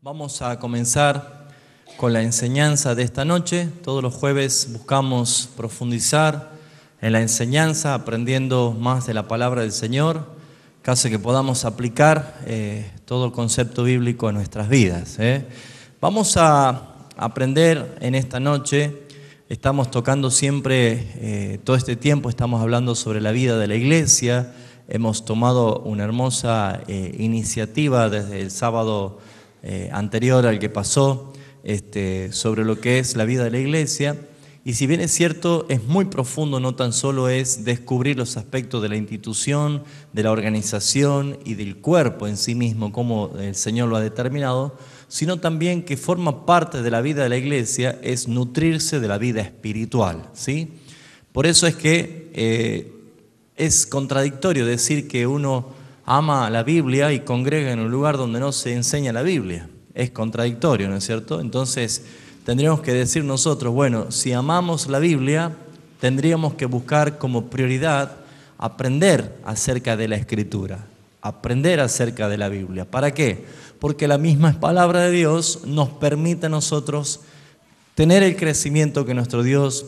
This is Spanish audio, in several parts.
Vamos a comenzar con la enseñanza de esta noche. Todos los jueves buscamos profundizar en la enseñanza, aprendiendo más de la palabra del Señor, casi que podamos aplicar todo el concepto bíblico a nuestras vidas. Vamos a aprender en esta noche. Estamos tocando siempre, todo este tiempo estamos hablando sobre la vida de la iglesia. Hemos tomado una hermosa iniciativa desde el sábado anterior al que pasó, sobre lo que es la vida de la iglesia. Y si bien es cierto, es muy profundo, no tan solo es descubrir los aspectos de la institución, de la organización y del cuerpo en sí mismo, como el Señor lo ha determinado, sino también que forma parte de la vida de la iglesia, es nutrirse de la vida espiritual, ¿sí? Por eso es que es contradictorio decir que uno ama la Biblia y congrega en un lugar donde no se enseña la Biblia. Es contradictorio, ¿no es cierto? Entonces tendríamos que decir nosotros, bueno, si amamos la Biblia, tendríamos que buscar como prioridad aprender acerca de la Escritura, aprender acerca de la Biblia. ¿Para qué? Porque la misma palabra de Dios nos permite a nosotros tener el crecimiento que nuestro Dios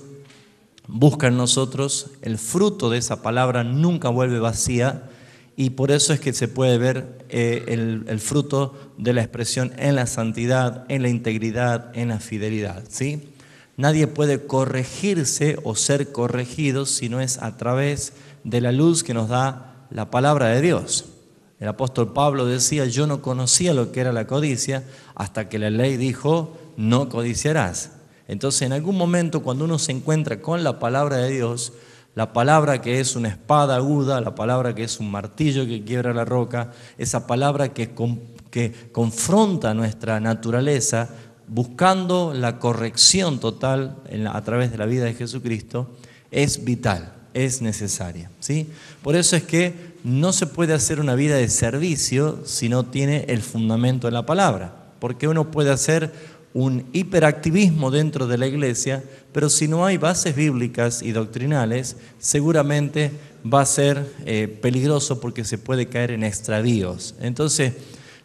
busca en nosotros. El fruto de esa palabra nunca vuelve vacía. Y por eso es que se puede ver el fruto de la expresión en la santidad, en la integridad, en la fidelidad, ¿sí? Nadie puede corregirse o ser corregido si no es a través de la luz que nos da la palabra de Dios. El apóstol Pablo decía, yo no conocía lo que era la codicia hasta que la ley dijo, no codiciarás. Entonces, en algún momento cuando uno se encuentra con la palabra de Dios, la palabra que es una espada aguda, la palabra que es un martillo que quiebra la roca, esa palabra que confronta nuestra naturaleza, buscando la corrección total a través de la vida de Jesucristo, es vital, es necesaria, ¿sí? Por eso es que no se puede hacer una vida de servicio si no tiene el fundamento en la palabra, porque uno puede hacer un hiperactivismo dentro de la iglesia, pero si no hay bases bíblicas y doctrinales, seguramente va a ser peligroso porque se puede caer en extravíos. Entonces,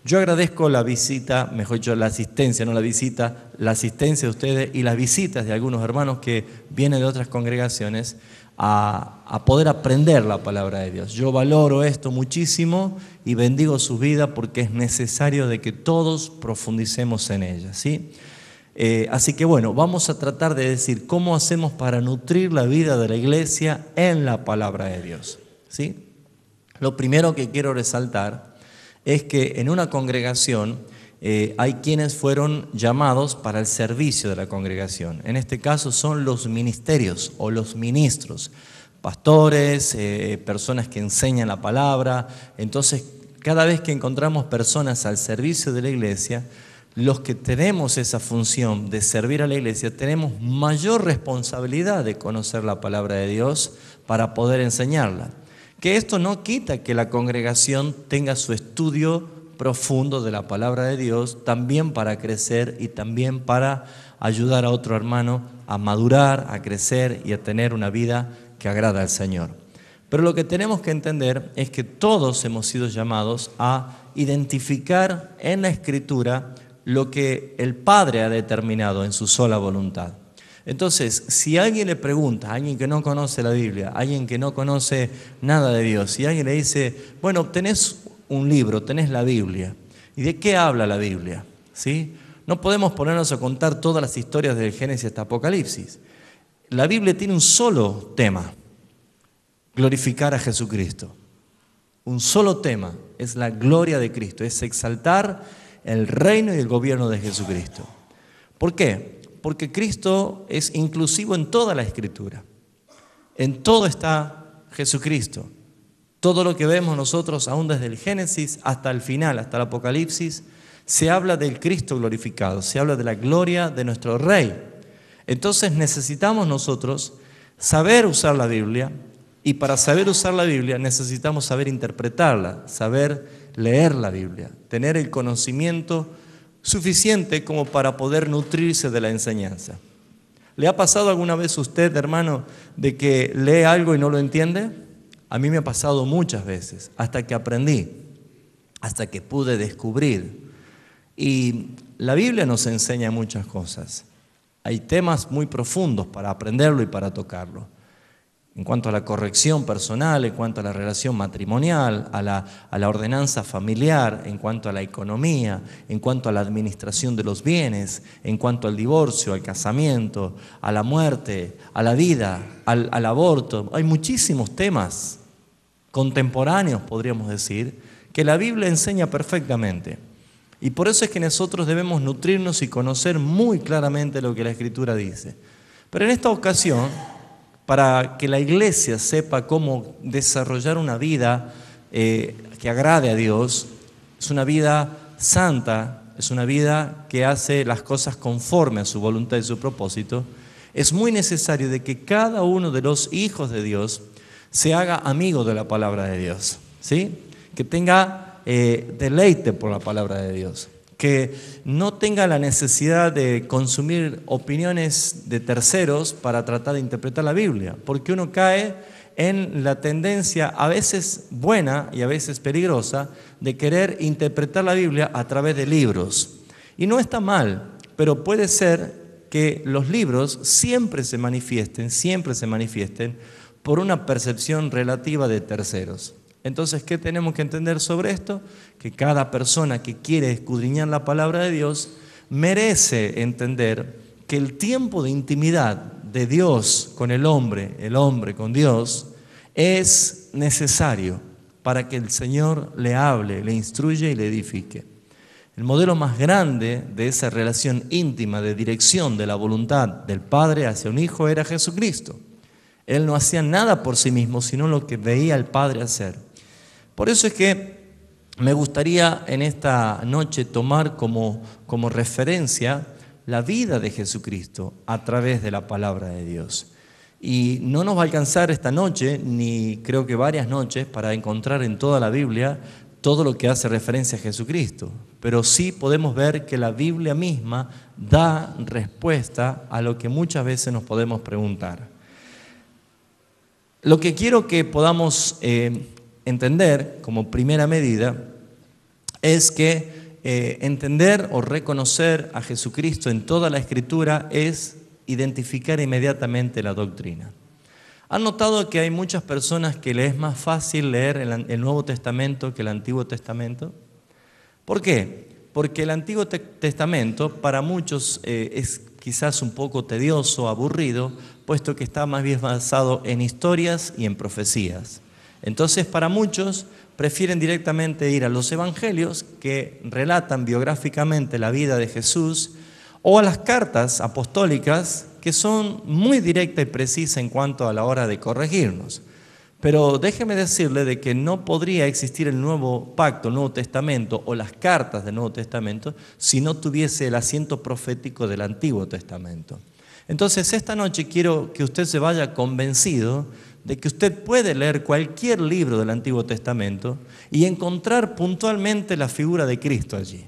yo agradezco la visita, mejor dicho, la asistencia, no la visita, la asistencia de ustedes y las visitas de algunos hermanos que vienen de otras congregaciones a poder aprender la palabra de Dios. Yo valoro esto muchísimo y bendigo su vida porque es necesario de que todos profundicemos en ella, ¿sí? Así que bueno, vamos a tratar de decir cómo hacemos para nutrir la vida de la iglesia en la palabra de Dios, ¿sí? Lo primero que quiero resaltar es que en una congregación hay quienes fueron llamados para el servicio de la congregación. En este caso son los ministerios o los ministros, pastores, personas que enseñan la palabra. Entonces, cada vez que encontramos personas al servicio de la iglesia, los que tenemos esa función de servir a la iglesia, tenemos mayor responsabilidad de conocer la palabra de Dios para poder enseñarla. Que esto no quita que la congregación tenga su estudio profundo de la palabra de Dios, también para crecer y también para ayudar a otro hermano a madurar, a crecer y a tener una vida que agrada al Señor. Pero lo que tenemos que entender es que todos hemos sido llamados a identificar en la Escritura lo que el Padre ha determinado en su sola voluntad. Entonces, si alguien le pregunta, a alguien que no conoce la Biblia, a alguien que no conoce nada de Dios, si alguien le dice, bueno, tenés un libro, tenés la Biblia, ¿y de qué habla la Biblia? ¿Sí? No podemos ponernos a contar todas las historias del Génesis hasta Apocalipsis. La Biblia tiene un solo tema, glorificar a Jesucristo. Un solo tema, es la gloria de Cristo, es exaltar el reino y el gobierno de Jesucristo. ¿Por qué? Porque Cristo es inclusivo en toda la Escritura. En todo está Jesucristo. Todo lo que vemos nosotros, aún desde el Génesis hasta el final, hasta el Apocalipsis, se habla del Cristo glorificado, se habla de la gloria de nuestro Rey. Entonces necesitamos nosotros saber usar la Biblia, y para saber usar la Biblia necesitamos saber interpretarla, saber leer la Biblia, tener el conocimiento suficiente como para poder nutrirse de la enseñanza. ¿Le ha pasado alguna vez a usted, hermano, de que lee algo y no lo entiende? A mí me ha pasado muchas veces, hasta que aprendí, hasta que pude descubrir. Y la Biblia nos enseña muchas cosas. Hay temas muy profundos para aprenderlo y para tocarlo. En cuanto a la corrección personal, en cuanto a la relación matrimonial, a la ordenanza familiar, en cuanto a la economía, en cuanto a la administración de los bienes, en cuanto al divorcio, al casamiento, a la muerte, a la vida, al aborto. Hay muchísimos temas contemporáneos, podríamos decir, que la Biblia enseña perfectamente. Y por eso es que nosotros debemos nutrirnos y conocer muy claramente lo que la Escritura dice. Pero en esta ocasión, para que la iglesia sepa cómo desarrollar una vida que agrade a Dios, es una vida santa, es una vida que hace las cosas conforme a su voluntad y su propósito, es muy necesario de que cada uno de los hijos de Dios se haga amigo de la palabra de Dios, ¿sí? Que tenga deleite por la palabra de Dios, que no tenga la necesidad de consumir opiniones de terceros para tratar de interpretar la Biblia, porque uno cae en la tendencia, a veces buena y a veces peligrosa, de querer interpretar la Biblia a través de libros. Y no está mal, pero puede ser que los libros siempre se manifiesten por una percepción relativa de terceros. Entonces, ¿qué tenemos que entender sobre esto? Que cada persona que quiere escudriñar la palabra de Dios merece entender que el tiempo de intimidad de Dios con el hombre con Dios, es necesario para que el Señor le hable, le instruya y le edifique. El modelo más grande de esa relación íntima de dirección de la voluntad del Padre hacia un Hijo era Jesucristo. Él no hacía nada por sí mismo, sino lo que veía al Padre hacer. Por eso es que me gustaría en esta noche tomar como referencia la vida de Jesucristo a través de la palabra de Dios. Y no nos va a alcanzar esta noche, ni creo que varias noches, para encontrar en toda la Biblia todo lo que hace referencia a Jesucristo. Pero sí podemos ver que la Biblia misma da respuesta a lo que muchas veces nos podemos preguntar. Lo que quiero que podamos entender como primera medida es que entender o reconocer a Jesucristo en toda la Escritura es identificar inmediatamente la doctrina. ¿Han notado que hay muchas personas que les es más fácil leer el Nuevo Testamento que el Antiguo Testamento? ¿Por qué? Porque el Antiguo Testamento para muchos es quizás un poco tedioso, aburrido, puesto que está más bien basado en historias y en profecías. Entonces, para muchos prefieren directamente ir a los evangelios que relatan biográficamente la vida de Jesús o a las cartas apostólicas que son muy directas y precisas en cuanto a la hora de corregirnos. Pero déjeme decirle de que no podría existir el nuevo pacto, el Nuevo Testamento o las cartas del Nuevo Testamento si no tuviese el asiento profético del Antiguo Testamento. Entonces, esta noche quiero que usted se vaya convencido de que usted puede leer cualquier libro del Antiguo Testamento y encontrar puntualmente la figura de Cristo allí.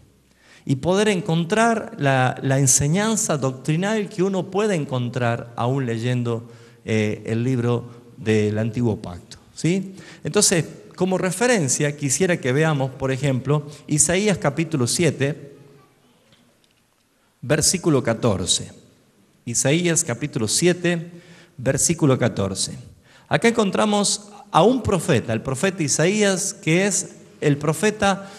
Y poder encontrar la enseñanza doctrinal que uno puede encontrar aún leyendo el libro del Antiguo Pacto, ¿sí? Entonces, como referencia, quisiera que veamos, por ejemplo, Isaías capítulo 7, versículo 14. Isaías capítulo 7, versículo 14. Acá encontramos a un profeta, el profeta Isaías, que es el profeta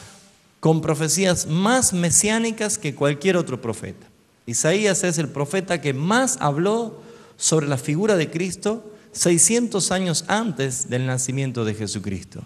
con profecías más mesiánicas que cualquier otro profeta. Isaías es el profeta que más habló sobre la figura de Cristo 600 años antes del nacimiento de Jesucristo.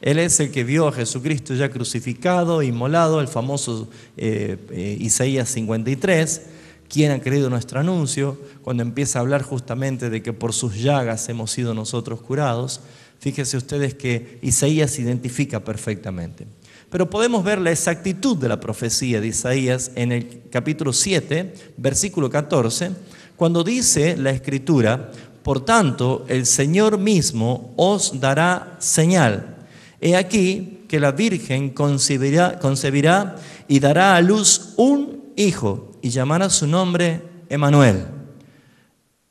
Él es el que vio a Jesucristo ya crucificado, inmolado, el famoso Isaías 53, quien ha creído nuestro anuncio, cuando empieza a hablar justamente de que por sus llagas hemos sido nosotros curados. Fíjense ustedes que Isaías se identifica perfectamente. Pero podemos ver la exactitud de la profecía de Isaías en el capítulo 7, versículo 14, cuando dice la Escritura: por tanto, el Señor mismo os dará señal. He aquí que la Virgen concebirá y dará a luz un hijo y llamará su nombre Emmanuel.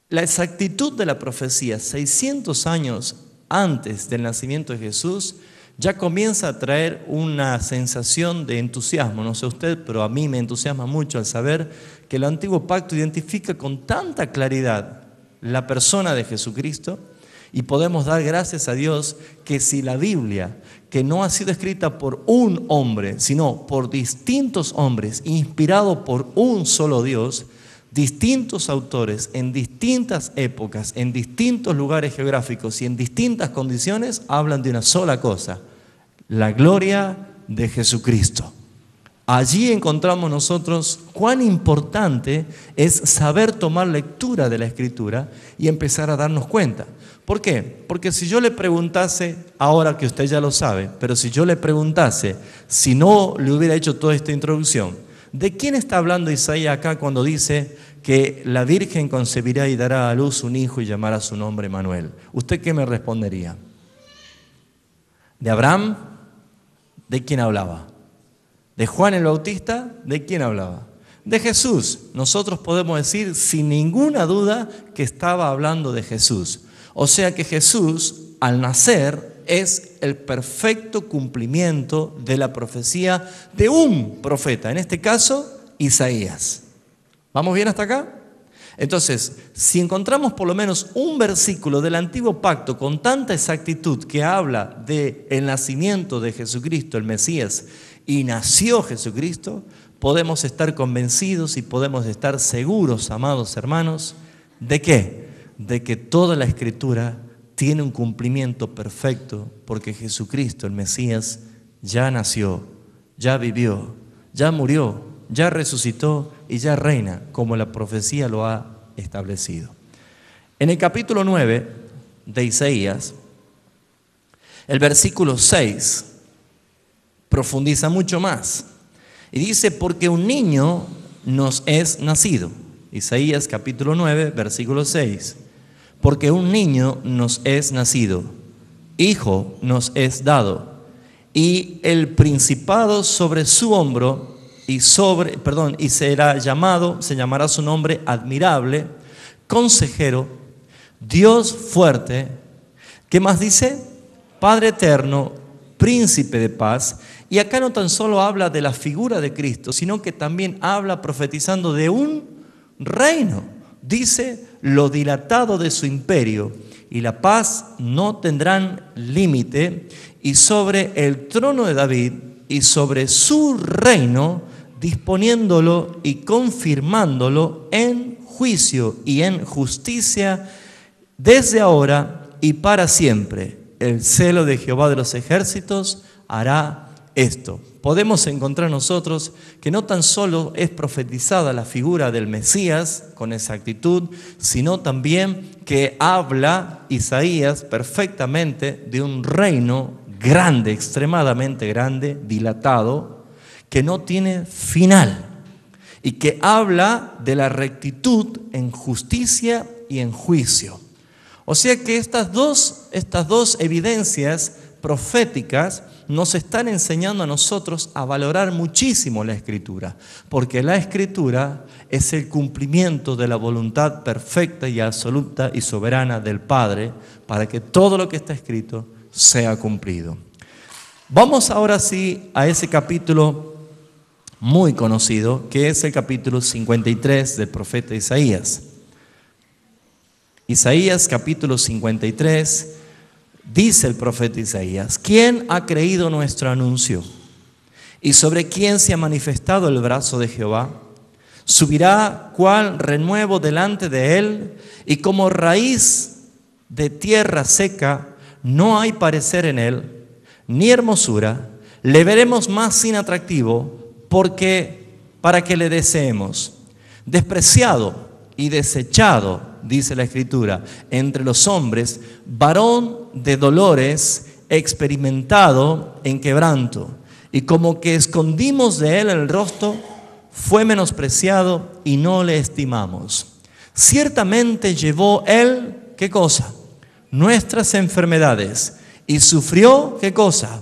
La exactitud de la profecía 600 años antes del nacimiento de Jesús ya comienza a traer una sensación de entusiasmo. No sé usted, pero a mí me entusiasma mucho al saber que el Antiguo Pacto identifica con tanta claridad la persona de Jesucristo, y podemos dar gracias a Dios que si la Biblia, que no ha sido escrita por un hombre, sino por distintos hombres, inspirado por un solo Dios, distintos autores en distintas épocas, en distintos lugares geográficos y en distintas condiciones, hablan de una sola cosa: la gloria de Jesucristo. Allí encontramos nosotros cuán importante es saber tomar lectura de la Escritura y empezar a darnos cuenta. ¿Por qué? Porque si yo le preguntase, ahora que usted ya lo sabe, pero si yo le preguntase, si no le hubiera hecho toda esta introducción, ¿de quién está hablando Isaías acá cuando dice que la Virgen concebirá y dará a luz un hijo y llamará su nombre Emmanuel? ¿Usted qué me respondería? ¿De Abraham? ¿De quién hablaba? ¿De Juan el Bautista? ¿De quién hablaba? De Jesús. Nosotros podemos decir sin ninguna duda que estaba hablando de Jesús. O sea que Jesús, al nacer, es el perfecto cumplimiento de la profecía de un profeta, en este caso, Isaías. ¿Vamos bien hasta acá? Entonces, si encontramos por lo menos un versículo del Antiguo Pacto con tanta exactitud que habla del nacimiento de Jesucristo, el Mesías, y nació Jesucristo, podemos estar convencidos y podemos estar seguros, amados hermanos, ¿de qué? De que toda la Escritura tiene un cumplimiento perfecto, porque Jesucristo, el Mesías, ya nació, ya vivió, ya murió, ya resucitó y ya reina, como la profecía lo ha establecido. En el capítulo 9 de Isaías, el versículo 6 profundiza mucho más y dice: porque un niño nos es nacido. Isaías capítulo 9, versículo 6. Porque un niño nos es nacido, hijo nos es dado, y el principado sobre su hombro, y se llamará su nombre admirable, consejero, Dios fuerte. ¿Qué más dice? Padre eterno, príncipe de paz. Y acá no tan solo habla de la figura de Cristo, sino que también habla profetizando de un reino. Dice: lo dilatado de su imperio y la paz no tendrán límite, y sobre el trono de David y sobre su reino, disponiéndolo y confirmándolo en juicio y en justicia desde ahora y para siempre. El celo de Jehová de los ejércitos hará esto. Podemos encontrar nosotros que no tan solo es profetizada la figura del Mesías con exactitud, sino también que habla Isaías perfectamente de un reino grande, extremadamente grande, dilatado, que no tiene final, y que habla de la rectitud en justicia y en juicio. O sea que estas dos evidencias proféticas nos están enseñando a nosotros a valorar muchísimo la Escritura, porque la Escritura es el cumplimiento de la voluntad perfecta y absoluta y soberana del Padre para que todo lo que está escrito sea cumplido. Vamos ahora sí a ese capítulo muy conocido, que es el capítulo 53 del profeta Isaías. Isaías capítulo 53. Dice el profeta Isaías: ¿quién ha creído nuestro anuncio? ¿Y sobre quién se ha manifestado el brazo de Jehová? Subirá cual renuevo delante de él, y como raíz de tierra seca, no hay parecer en él, ni hermosura. Le veremos más sin atractivo, para que le deseemos. Despreciado y desechado, dice la Escritura, entre los hombres, varón de dolores, experimentado en quebranto, y como que escondimos de él el rostro, fue menospreciado y no le estimamos. Ciertamente llevó él, ¿qué cosa? Nuestras enfermedades, y sufrió, ¿qué cosa?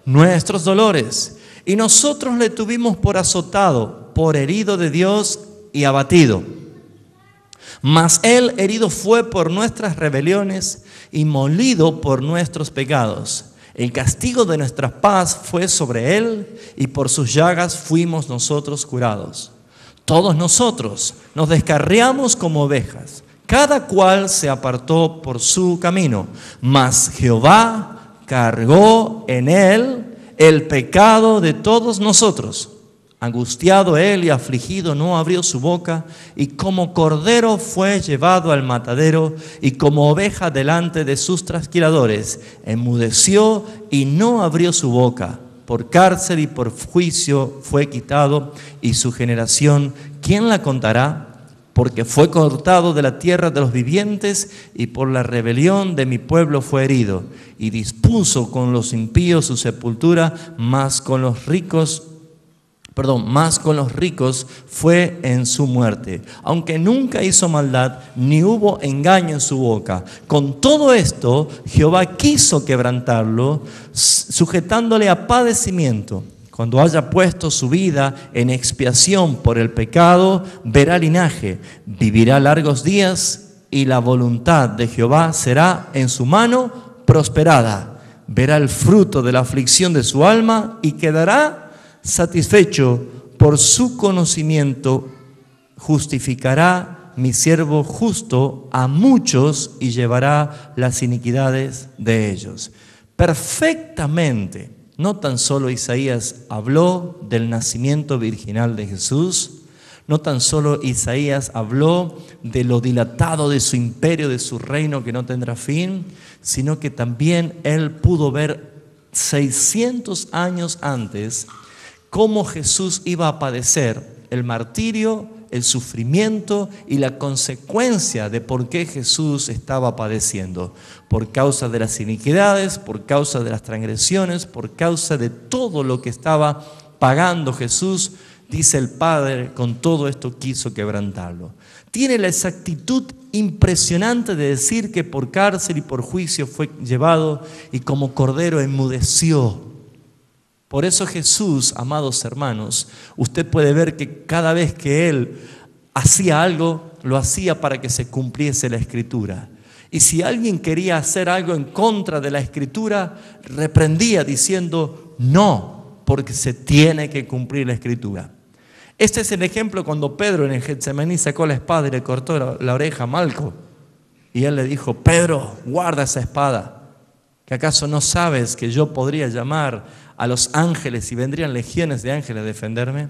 Nuestros dolores, y nosotros le tuvimos por azotado, por herido de Dios y abatido. Mas él herido fue por nuestras rebeliones y molido por nuestros pecados. El castigo de nuestra paz fue sobre él y por sus llagas fuimos nosotros curados. Todos nosotros nos descarriamos como ovejas, cada cual se apartó por su camino, mas Jehová cargó en él el pecado de todos nosotros. Angustiado él y afligido no abrió su boca, y como cordero fue llevado al matadero, y como oveja delante de sus trasquiladores, enmudeció y no abrió su boca. Por cárcel y por juicio fue quitado, y su generación, ¿quién la contará? Porque fue cortado de la tierra de los vivientes, y por la rebelión de mi pueblo fue herido. Y dispuso con los impíos su sepultura, más con los ricos fue en su muerte, aunque nunca hizo maldad, ni hubo engaño en su boca. Con todo esto, Jehová quiso quebrantarlo, sujetándole a padecimiento. Cuando haya puesto su vida en expiación por el pecado, verá linaje, vivirá largos días, y la voluntad de Jehová será en su mano prosperada. Verá el fruto de la aflicción de su alma y quedará satisfecho. Por su conocimiento justificará mi siervo justo a muchos y llevará las iniquidades de ellos. Perfectamente, no tan solo Isaías habló del nacimiento virginal de Jesús, no tan solo Isaías habló de lo dilatado de su imperio, de su reino que no tendrá fin, sino que también él pudo ver 600 años antes cómo Jesús iba a padecer el martirio, el sufrimiento y la consecuencia de por qué Jesús estaba padeciendo. Por causa de las iniquidades, por causa de las transgresiones, por causa de todo lo que estaba pagando Jesús, dice el Padre, con todo esto quiso quebrantarlo. Tiene la exactitud impresionante de decir que por cárcel y por juicio fue llevado y como cordero enmudeció. Por eso Jesús, amados hermanos, usted puede ver que cada vez que Él hacía algo, lo hacía para que se cumpliese la Escritura. Y si alguien quería hacer algo en contra de la Escritura, reprendía diciendo no, porque se tiene que cumplir la Escritura. Este es el ejemplo cuando Pedro en el Getsemaní sacó la espada y le cortó la oreja a Malco. Y él le dijo: Pedro, guarda esa espada, ¿que acaso no sabes que yo podría llamar a los ángeles y vendrían legiones de ángeles a defenderme?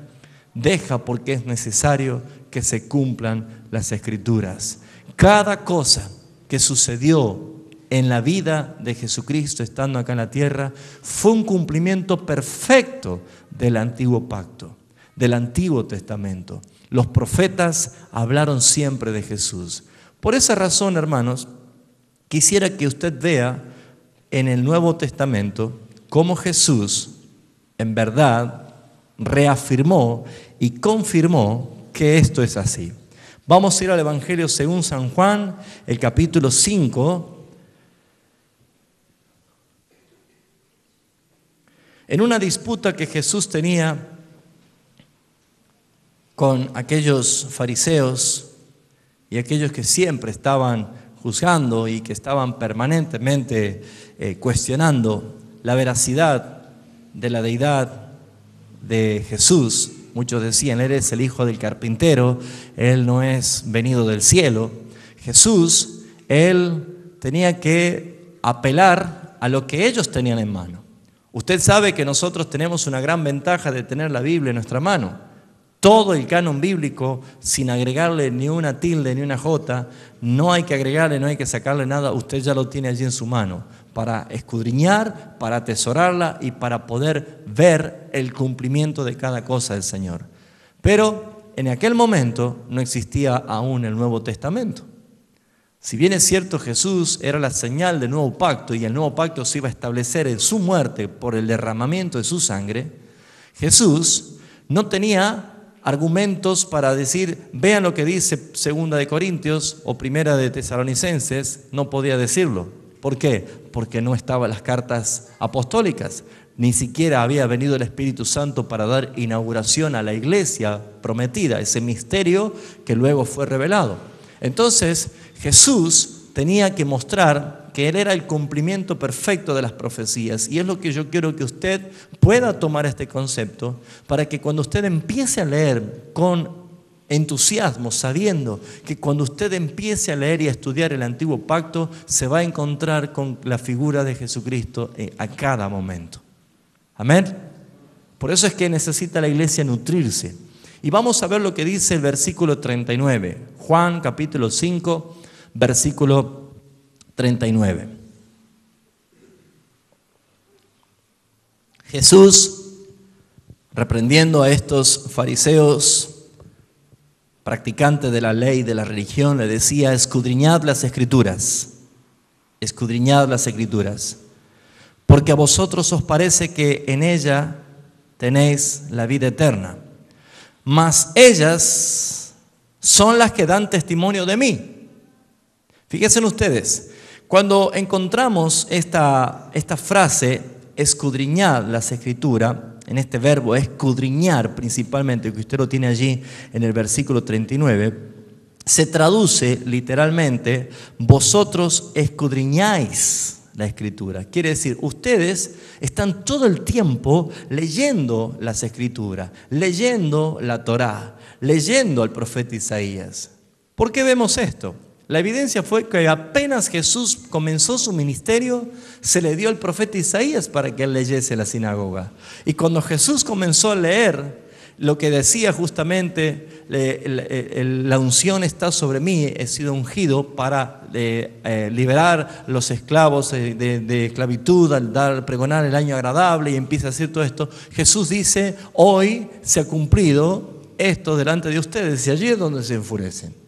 Deja, porque es necesario que se cumplan las Escrituras. Cada cosa que sucedió en la vida de Jesucristo estando acá en la tierra fue un cumplimiento perfecto del antiguo pacto, del Antiguo Testamento. Los profetas hablaron siempre de Jesús. Por esa razón, hermanos, quisiera que usted vea en el Nuevo Testamento cómo Jesús en verdad reafirmó y confirmó que esto es así. Vamos a ir al Evangelio según San Juan, el capítulo 5. En una disputa que Jesús tenía con aquellos fariseos y aquellos que siempre estaban juzgando y que estaban permanentemente cuestionando la veracidad de la deidad de Jesús. Muchos decían: Él es el hijo del carpintero, Él no es venido del cielo. Jesús, Él tenía que apelar a lo que ellos tenían en mano. Usted sabe que nosotros tenemos una gran ventaja de tener la Biblia en nuestra mano. Todo el canon bíblico, sin agregarle ni una tilde ni una jota, no hay que agregarle, no hay que sacarle nada, usted ya lo tiene allí en su mano, para escudriñar, para atesorarla y para poder ver el cumplimiento de cada cosa del Señor. Pero en aquel momento no existía aún el Nuevo Testamento. Si bien es cierto, Jesús era la señal del nuevo pacto y el nuevo pacto se iba a establecer en su muerte por el derramamiento de su sangre, Jesús no tenía argumentos para decir: vean lo que dice 2 de Corintios o 1 de Tesalonicenses. No podía decirlo. ¿Por qué? Porque no estaban las cartas apostólicas. Ni siquiera había venido el Espíritu Santo para dar inauguración a la iglesia prometida, ese misterio que luego fue revelado. Entonces Jesús tenía que mostrar que Él era el cumplimiento perfecto de las profecías. Y es lo que yo quiero que usted pueda tomar este concepto para que cuando usted empiece a leer con entusiasmo, sabiendo que cuando usted empiece a leer y a estudiar el Antiguo Pacto, se va a encontrar con la figura de Jesucristo a cada momento. Amén. Por eso es que necesita la iglesia nutrirse. Y vamos a ver lo que dice el versículo 39. Juan capítulo 5, versículo 39. Jesús, reprendiendo a estos fariseos, practicantes de la ley, de la religión, le decía: escudriñad las Escrituras, porque a vosotros os parece que en ella tenéis la vida eterna, mas ellas son las que dan testimonio de mí. Fíjense ustedes, cuando encontramos esta frase, escudriñad las Escrituras, en este verbo escudriñar principalmente, que usted lo tiene allí en el versículo 39, se traduce literalmente: vosotros escudriñáis la Escritura. Quiere decir, ustedes están todo el tiempo leyendo las Escrituras, leyendo la Torá, leyendo al profeta Isaías. ¿Por qué vemos esto? La evidencia fue que apenas Jesús comenzó su ministerio, se le dio al profeta Isaías para que él leyese la sinagoga. Y cuando Jesús comenzó a leer lo que decía justamente, la unción está sobre mí, he sido ungido para liberar los esclavos de esclavitud, al pregonar el año agradable, y empieza a decir todo esto. Jesús dice: hoy se ha cumplido esto delante de ustedes, y allí es donde se enfurecen.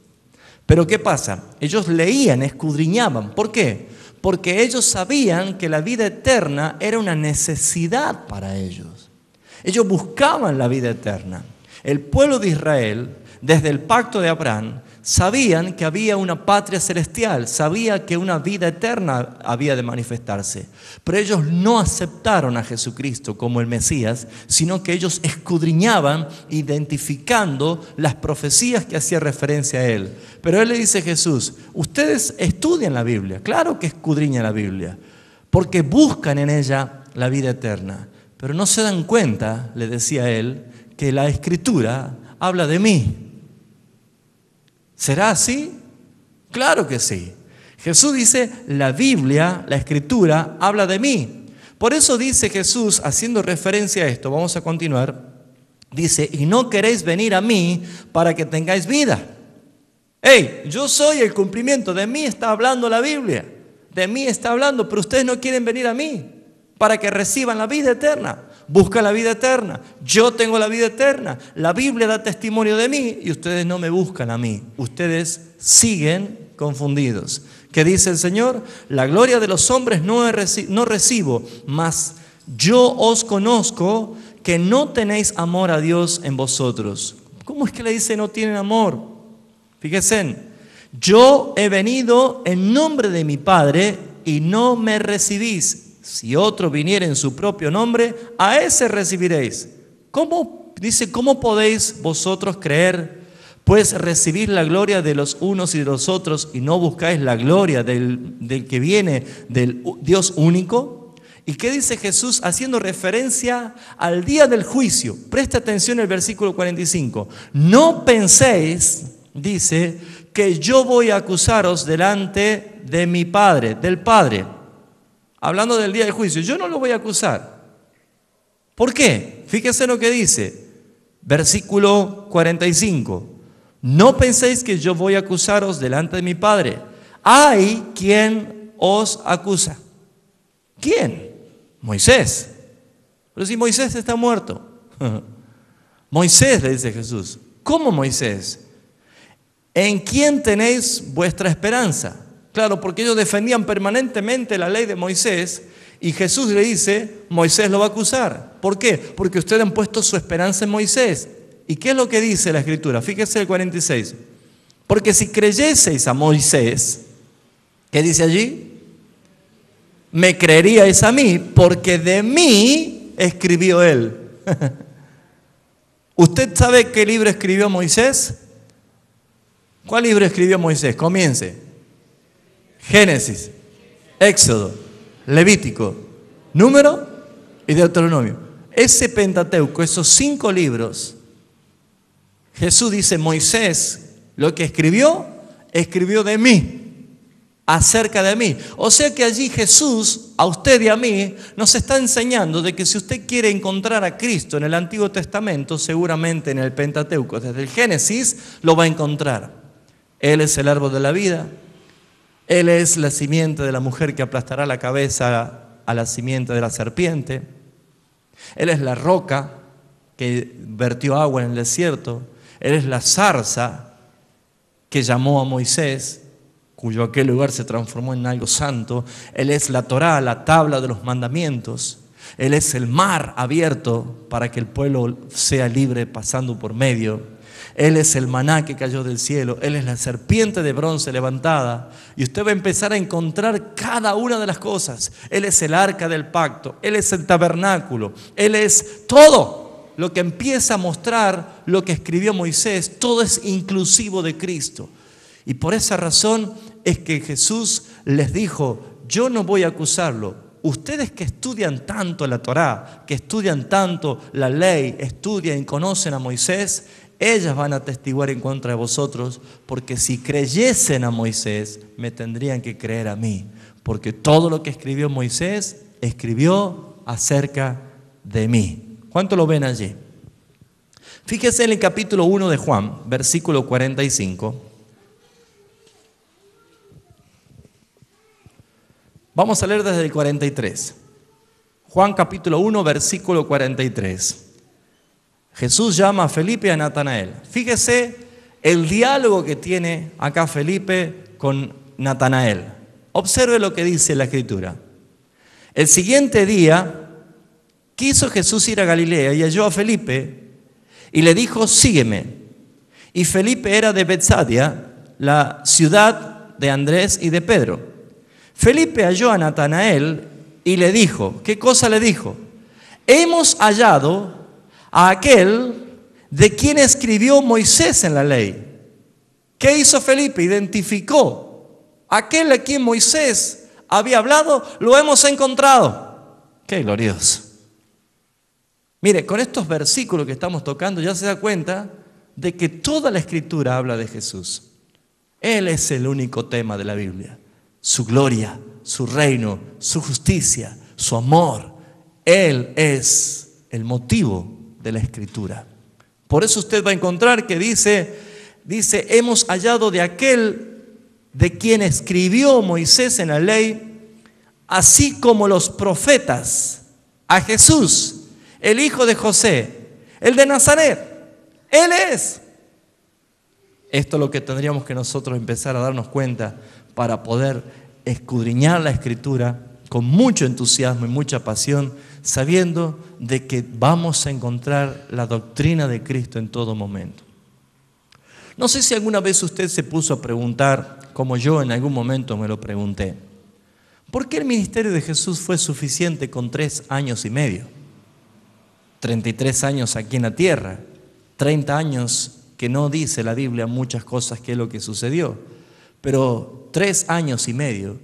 Pero ¿qué pasa? Ellos leían, escudriñaban. ¿Por qué? Porque ellos sabían que la vida eterna era una necesidad para ellos. Ellos buscaban la vida eterna. El pueblo de Israel, desde el pacto de Abraham, sabían que había una patria celestial, sabía que una vida eterna había de manifestarse. Pero ellos no aceptaron a Jesucristo como el Mesías, sino que ellos escudriñaban, identificando las profecías que hacían referencia a Él. Pero Él le dice a Jesús: ustedes estudian la Biblia, claro que escudriñan la Biblia, porque buscan en ella la vida eterna. Pero no se dan cuenta, le decía Él, que la Escritura habla de mí. ¿Será así? Claro que sí. Jesús dice: la Biblia, la Escritura, habla de mí. Por eso dice Jesús, haciendo referencia a esto, vamos a continuar, dice: y no queréis venir a mí para que tengáis vida. Hey, yo soy el cumplimiento, de mí está hablando la Biblia, de mí está hablando, pero ustedes no quieren venir a mí para que reciban la vida eterna. Busca la vida eterna. Yo tengo la vida eterna. La Biblia da testimonio de mí y ustedes no me buscan a mí. Ustedes siguen confundidos. ¿Qué dice el Señor? La gloria de los hombres no recibo, mas yo os conozco que no tenéis amor a Dios en vosotros. ¿Cómo es que le dice no tienen amor? Fíjense, yo he venido en nombre de mi Padre y no me recibís. Si otro viniera en su propio nombre, a ese recibiréis. ¿Cómo? Dice: ¿cómo podéis vosotros creer? Pues recibir la gloria de los unos y de los otros y no buscáis la gloria del que viene, del Dios único. ¿Y qué dice Jesús haciendo referencia al día del juicio? Presta atención al versículo 45. No penséis, dice, que yo voy a acusaros delante de mi Padre, del Padre. Hablando del día del juicio, yo no lo voy a acusar. ¿Por qué? Fíjese lo que dice, versículo 45. No penséis que yo voy a acusaros delante de mi Padre. Hay quien os acusa. ¿Quién? Moisés. Pero si Moisés está muerto. Moisés, le dice Jesús. ¿Cómo Moisés? ¿En quién tenéis vuestra esperanza? Claro, porque ellos defendían permanentemente la ley de Moisés y Jesús le dice: Moisés lo va a acusar. ¿Por qué? Porque ustedes han puesto su esperanza en Moisés. ¿Y qué es lo que dice la Escritura? Fíjese el 46. Porque si creyeseis a Moisés, ¿qué dice allí? Me creeríais a mí, porque de mí escribió él. ¿Usted sabe qué libro escribió Moisés? ¿Cuál libro escribió Moisés? Comience. Génesis. Éxodo, Levítico, Número y Deuteronomio. Ese Pentateuco, esos 5 libros, Jesús dice, Moisés lo que escribió de mí, acerca de mí. O sea que allí Jesús, a usted y a mí, nos está enseñando de que si usted quiere encontrar a Cristo en el Antiguo Testamento, seguramente en el Pentateuco, desde el Génesis, lo va a encontrar. Él es el árbol de la vida. Él es la simiente de la mujer que aplastará la cabeza a la simiente de la serpiente. Él es la roca que vertió agua en el desierto. Él es la zarza que llamó a Moisés, cuyo aquel lugar se transformó en algo santo. Él es la Torá, la tabla de los mandamientos. Él es el mar abierto para que el pueblo sea libre pasando por medio. Él es el maná que cayó del cielo. Él es la serpiente de bronce levantada. Y usted va a empezar a encontrar cada una de las cosas. Él es el arca del pacto. Él es el tabernáculo. Él es todo lo que empieza a mostrar lo que escribió Moisés. Todo es inclusivo de Cristo. Y por esa razón es que Jesús les dijo, yo no voy a acusarlo. Ustedes que estudian tanto la Torá, que estudian tanto la ley, estudian y conocen a Moisés, ellas van a atestiguar en contra de vosotros, porque si creyesen a Moisés, me tendrían que creer a mí, porque todo lo que escribió Moisés, escribió acerca de mí. ¿Cuánto lo ven allí? Fíjese en el capítulo 1 de Juan, versículo 45. Vamos a leer desde el 43. Juan capítulo 1, versículo 43. Jesús llama a Felipe y a Natanael. Fíjese el diálogo que tiene acá Felipe con Natanael. Observe lo que dice la Escritura. El siguiente día quiso Jesús ir a Galilea y halló a Felipe y le dijo, sígueme. Y Felipe era de Betsaida, la ciudad de Andrés y de Pedro. Felipe halló a Natanael y le dijo, ¿qué cosa le dijo? Hemos hallado a aquel de quien escribió Moisés en la ley. ¿Qué hizo Felipe? Identificó aquel a quien Moisés había hablado, lo hemos encontrado. ¡Qué glorioso! Mire, con estos versículos que estamos tocando ya se da cuenta de que toda la Escritura habla de Jesús. Él es el único tema de la Biblia. Su gloria, su reino, su justicia, su amor. Él es el motivo de la Escritura. Por eso usted va a encontrar que dice, hemos hallado de aquel de quien escribió Moisés en la ley, así como los profetas, a Jesús, el hijo de José, el de Nazaret. Él es. Esto es lo que tendríamos que nosotros empezar a darnos cuenta para poder escudriñar la Escritura con mucho entusiasmo y mucha pasión, sabiendo de que vamos a encontrar la doctrina de Cristo en todo momento. No sé si alguna vez usted se puso a preguntar, como yo en algún momento me lo pregunté, ¿por qué el ministerio de Jesús fue suficiente con 3 años y medio? 33 años aquí en la tierra, 30 años que no dice la Biblia muchas cosas que es lo que sucedió, pero 3 años y medio.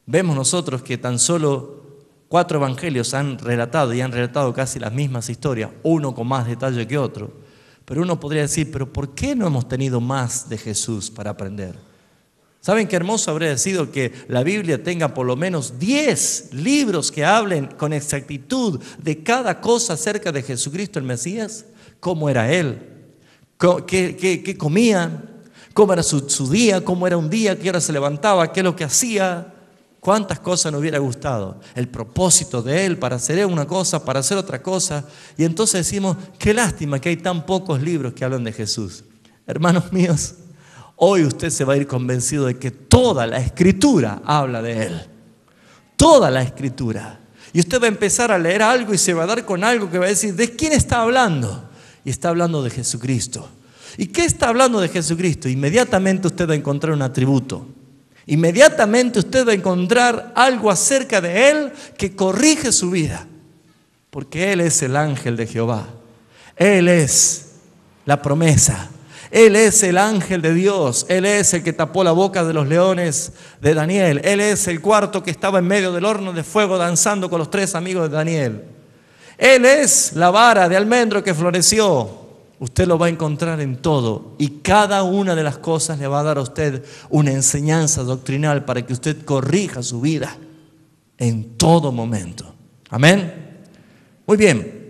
Vemos nosotros que tan solo 4 evangelios han relatado casi las mismas historias, uno con más detalle que otro. Pero uno podría decir, ¿pero por qué no hemos tenido más de Jesús para aprender? ¿Saben qué hermoso habría sido que la Biblia tenga por lo menos 10 libros que hablen con exactitud de cada cosa acerca de Jesucristo el Mesías? ¿Cómo era Él? ¿Qué comía? ¿Cómo era su día? ¿Cómo era un día? ¿Qué hora se levantaba? ¿Qué es lo que hacía? ¿Cuántas cosas nos hubiera gustado? El propósito de Él para hacer una cosa, para hacer otra cosa. Y entonces decimos, qué lástima que hay tan pocos libros que hablan de Jesús. Hermanos míos, hoy usted se va a ir convencido de que toda la Escritura habla de Él. Toda la Escritura. Y usted va a empezar a leer algo y se va a dar con algo que va a decir, ¿de quién está hablando? Y está hablando de Jesucristo. ¿Y qué está hablando de Jesucristo? Inmediatamente usted va a encontrar un atributo. Inmediatamente usted va a encontrar algo acerca de Él que corrige su vida. Porque Él es el ángel de Jehová. Él es la promesa. Él es el ángel de Dios. Él es el que tapó la boca de los leones de Daniel. Él es el cuarto que estaba en medio del horno de fuego danzando con los 3 amigos de Daniel. Él es la vara de almendro que floreció. Usted lo va a encontrar en todo y cada una de las cosas le va a dar a usted una enseñanza doctrinal para que usted corrija su vida en todo momento. Amén. Muy bien.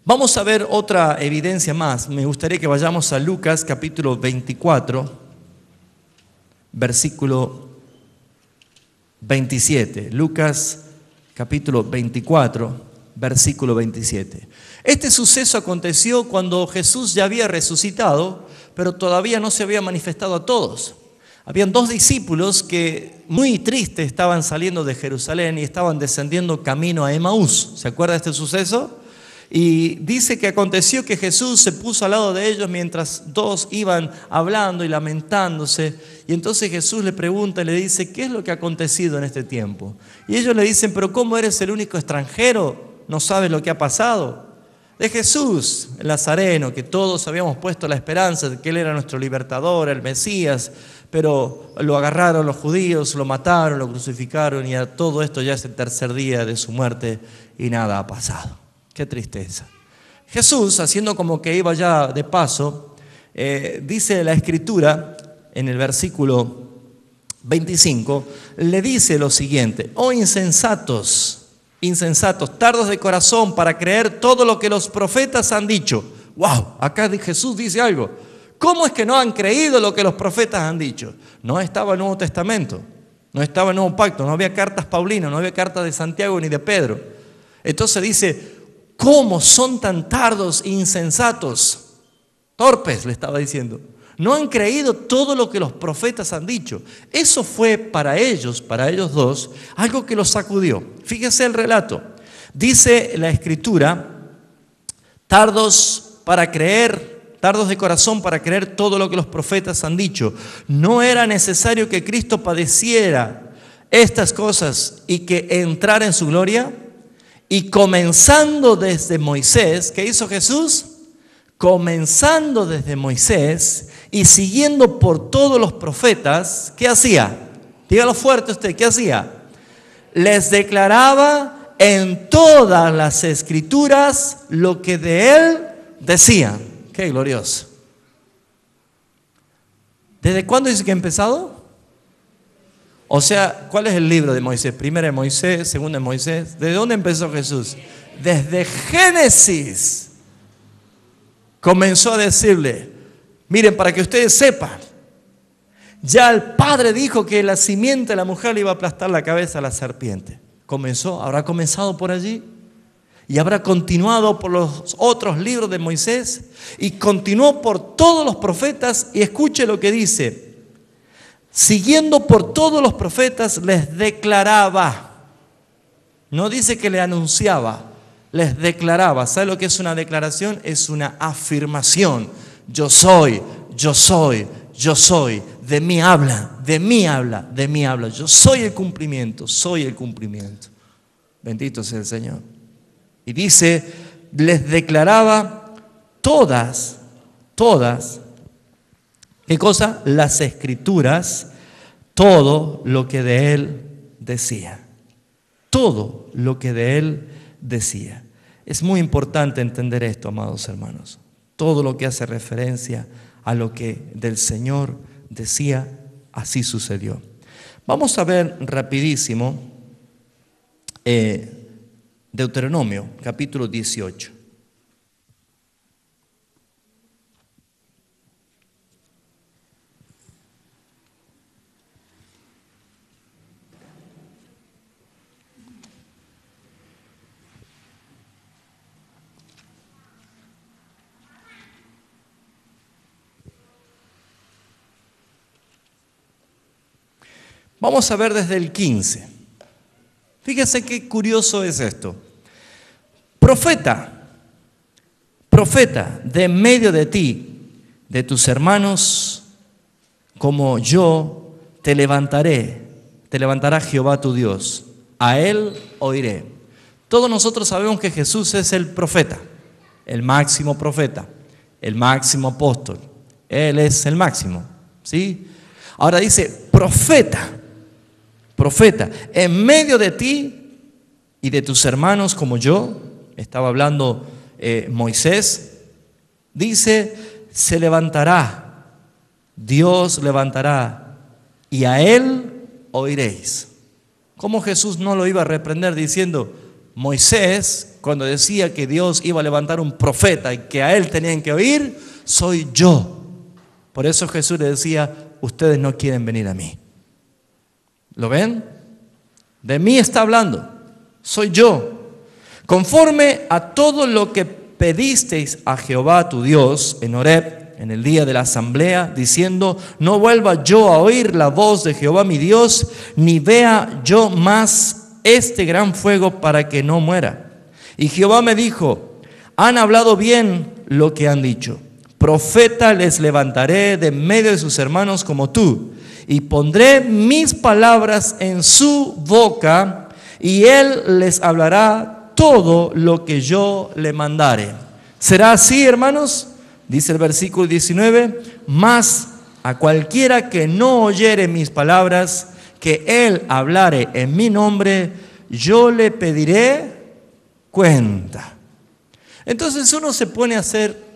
Vamos a ver otra evidencia más. Me gustaría que vayamos a Lucas capítulo 24, versículo 27. Lucas capítulo 24, versículo 27. Este suceso aconteció cuando Jesús ya había resucitado, pero todavía no se había manifestado a todos. Habían 2 discípulos que muy tristes estaban saliendo de Jerusalén y estaban descendiendo camino a Emaús. ¿Se acuerda de este suceso? Y dice que aconteció que Jesús se puso al lado de ellos mientras 2 iban hablando y lamentándose. Y entonces Jesús le pregunta y le dice, ¿qué es lo que ha acontecido en este tiempo? Y ellos le dicen, pero ¿cómo eres el único extranjero? ¿No sabes lo que ha pasado? De Jesús, el Nazareno, que todos habíamos puesto la esperanza de que Él era nuestro libertador, el Mesías, pero lo agarraron los judíos, lo mataron, lo crucificaron y a todo esto ya es el 3er día de su muerte y nada ha pasado. Qué tristeza. Jesús, haciendo como que iba ya de paso, dice la Escritura en el versículo 25, le dice lo siguiente: oh insensatos, tardos de corazón para creer todo lo que los profetas han dicho. ¡Wow! Acá Jesús dice algo. ¿Cómo es que no han creído lo que los profetas han dicho? No estaba el Nuevo Testamento, no estaba el Nuevo Pacto, no había cartas paulinas, no había cartas de Santiago ni de Pedro. Entonces dice, ¿cómo son tan tardos e insensatos? Torpes, le estaba diciendo. No han creído todo lo que los profetas han dicho. Eso fue para ellos 2, algo que los sacudió. Fíjese el relato. Dice la Escritura, tardos de corazón para creer todo lo que los profetas han dicho. No era necesario que Cristo padeciera estas cosas y que entrara en su gloria. Y comenzando desde Moisés, ¿qué hizo Jesús? Comenzando desde Moisés y siguiendo por todos los profetas, ¿qué hacía? Dígalo fuerte usted, ¿qué hacía? Les declaraba en todas las Escrituras lo que de Él decían. ¡Qué glorioso! ¿Desde cuándo dice que ha empezado? O sea, ¿cuál es el libro de Moisés? Primera de Moisés, segunda de Moisés. ¿Desde dónde empezó Jesús? Desde Génesis. Comenzó a decirle, miren, para que ustedes sepan, ya el Padre dijo que la simiente de la mujer le iba a aplastar la cabeza a la serpiente. Habrá comenzado por allí y habrá continuado por los otros libros de Moisés y continuó por todos los profetas. Y escuche lo que dice, siguiendo por todos los profetas les declaraba, no dice que le anunciaba, les declaraba. ¿Sabe lo que es una declaración? Es una afirmación. Yo soy, yo soy, yo soy. De mí habla, de mí habla, de mí habla. Yo soy el cumplimiento, soy el cumplimiento. Bendito sea el Señor. Y dice, les declaraba todas, ¿qué cosa? Las Escrituras, todo lo que de Él decía. Todo lo que de Él decía. Es muy importante entender esto, amados hermanos. Todo lo que hace referencia a lo que del Señor decía, así sucedió. Vamos a ver rapidísimo Deuteronomio, capítulo 18. Vamos a ver desde el 15. Fíjese qué curioso es esto. Profeta, de en medio de ti, de tus hermanos, como yo, te levantará Jehová tu Dios. A Él oiré. Todos nosotros sabemos que Jesús es el profeta, el máximo profeta, el máximo apóstol, Él es el máximo, ¿sí? Ahora dice, profeta, en medio de ti y de tus hermanos como yo, estaba hablando Moisés, dice, se levantará, Dios levantará, y a él oiréis. ¿Cómo Jesús no lo iba a reprender diciendo, Moisés, cuando decía que Dios iba a levantar un profeta y que a él tenían que oír, soy yo? Por eso Jesús le decía, ustedes no quieren venir a mí. ¿Lo ven? De mí está hablando, soy yo. Conforme a todo lo que pedisteis a Jehová tu Dios en Horeb, en el día de la asamblea, diciendo, no vuelva yo a oír la voz de Jehová mi Dios, ni vea yo más este gran fuego para que no muera. Y Jehová me dijo, han hablado bien lo que han dicho. Profeta les levantaré de medio de sus hermanos como tú, y pondré mis palabras en su boca, y él les hablará todo lo que yo le mandare. ¿Será así, hermanos? Dice el versículo 19, mas a cualquiera que no oyere mis palabras, que él hablare en mi nombre, yo le pediré cuenta. Entonces uno se pone a hacer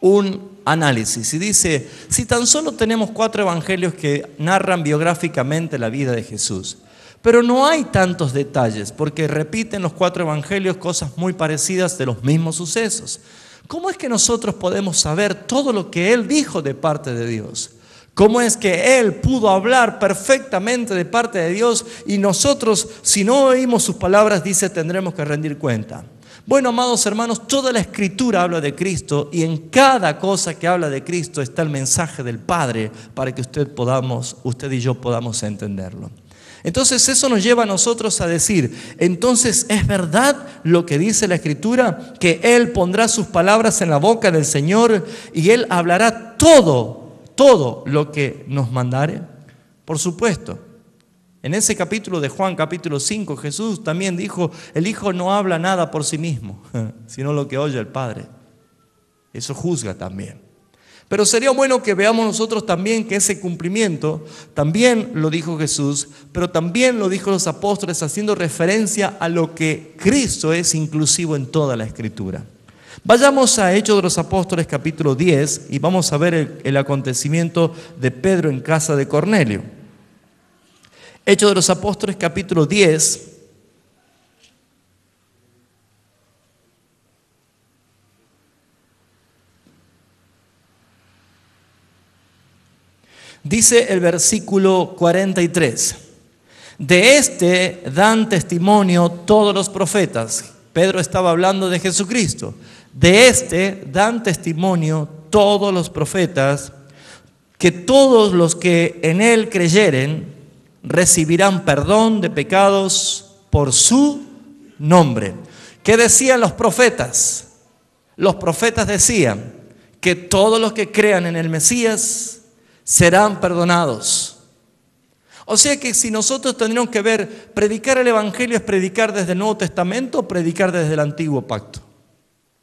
un análisis y dice, si tan solo tenemos 4 evangelios que narran biográficamente la vida de Jesús, pero no hay tantos detalles, porque repiten los 4 evangelios cosas muy parecidas de los mismos sucesos. ¿Cómo es que nosotros podemos saber todo lo que Él dijo de parte de Dios? ¿Cómo es que Él pudo hablar perfectamente de parte de Dios y nosotros, si no oímos sus palabras, dice, tendremos que rendir cuenta? Bueno, amados hermanos, toda la Escritura habla de Cristo y en cada cosa que habla de Cristo está el mensaje del Padre para que usted y yo podamos entenderlo. Entonces eso nos lleva a nosotros a decir, entonces ¿es verdad lo que dice la Escritura? Que Él pondrá sus palabras en la boca del Señor y Él hablará todo lo que nos mandare. Por supuesto. En ese capítulo de Juan, capítulo 5, Jesús también dijo, el Hijo no habla nada por sí mismo, sino lo que oye el Padre. Eso juzga también. Pero sería bueno que veamos nosotros también que ese cumplimiento también lo dijo Jesús, pero también lo dijo los apóstoles haciendo referencia a lo que Cristo es inclusivo en toda la Escritura. Vayamos a Hechos de los Apóstoles capítulo 10 y vamos a ver el acontecimiento de Pedro en casa de Cornelio. Hechos de los Apóstoles capítulo 10. Dice el versículo 43. De este dan testimonio todos los profetas. Pedro estaba hablando de Jesucristo. De este dan testimonio todos los profetas, que todos los que en él creyeren recibirán perdón de pecados por su nombre. ¿Qué decían los profetas? Los profetas decían que todos los que crean en el Mesías serán perdonados. O sea que si nosotros tendríamos que ver, predicar el Evangelio es predicar desde el Nuevo Testamento o predicar desde el Antiguo Pacto.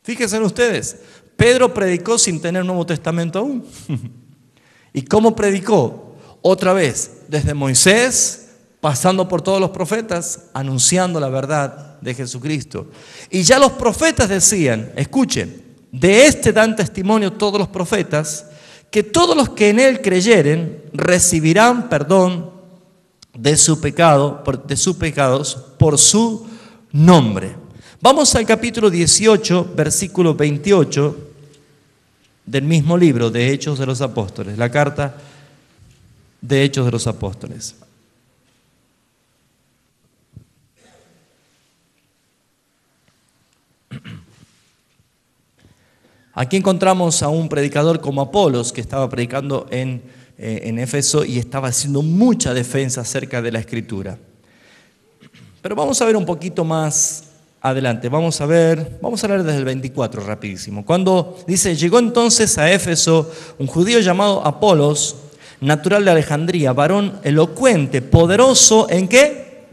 Fíjense ustedes, Pedro predicó sin tener Nuevo Testamento aún. ¿Y cómo predicó? Otra vez, desde Moisés, pasando por todos los profetas, anunciando la verdad de Jesucristo. Y ya los profetas decían, escuchen, de este dan testimonio todos los profetas, que todos los que en él creyeren recibirán perdón de sus pecados por su nombre. Vamos al capítulo 18, versículo 28 del mismo libro de Hechos de los Apóstoles, la carta de Hechos de los Apóstoles. Aquí encontramos a un predicador como Apolos, que estaba predicando en Éfeso y estaba haciendo mucha defensa acerca de la Escritura. Pero vamos a ver un poquito más adelante. Vamos a leer desde el 24 rapidísimo. Cuando dice, llegó entonces a Éfeso un judío llamado Apolos, natural de Alejandría, varón elocuente, poderoso, ¿en qué?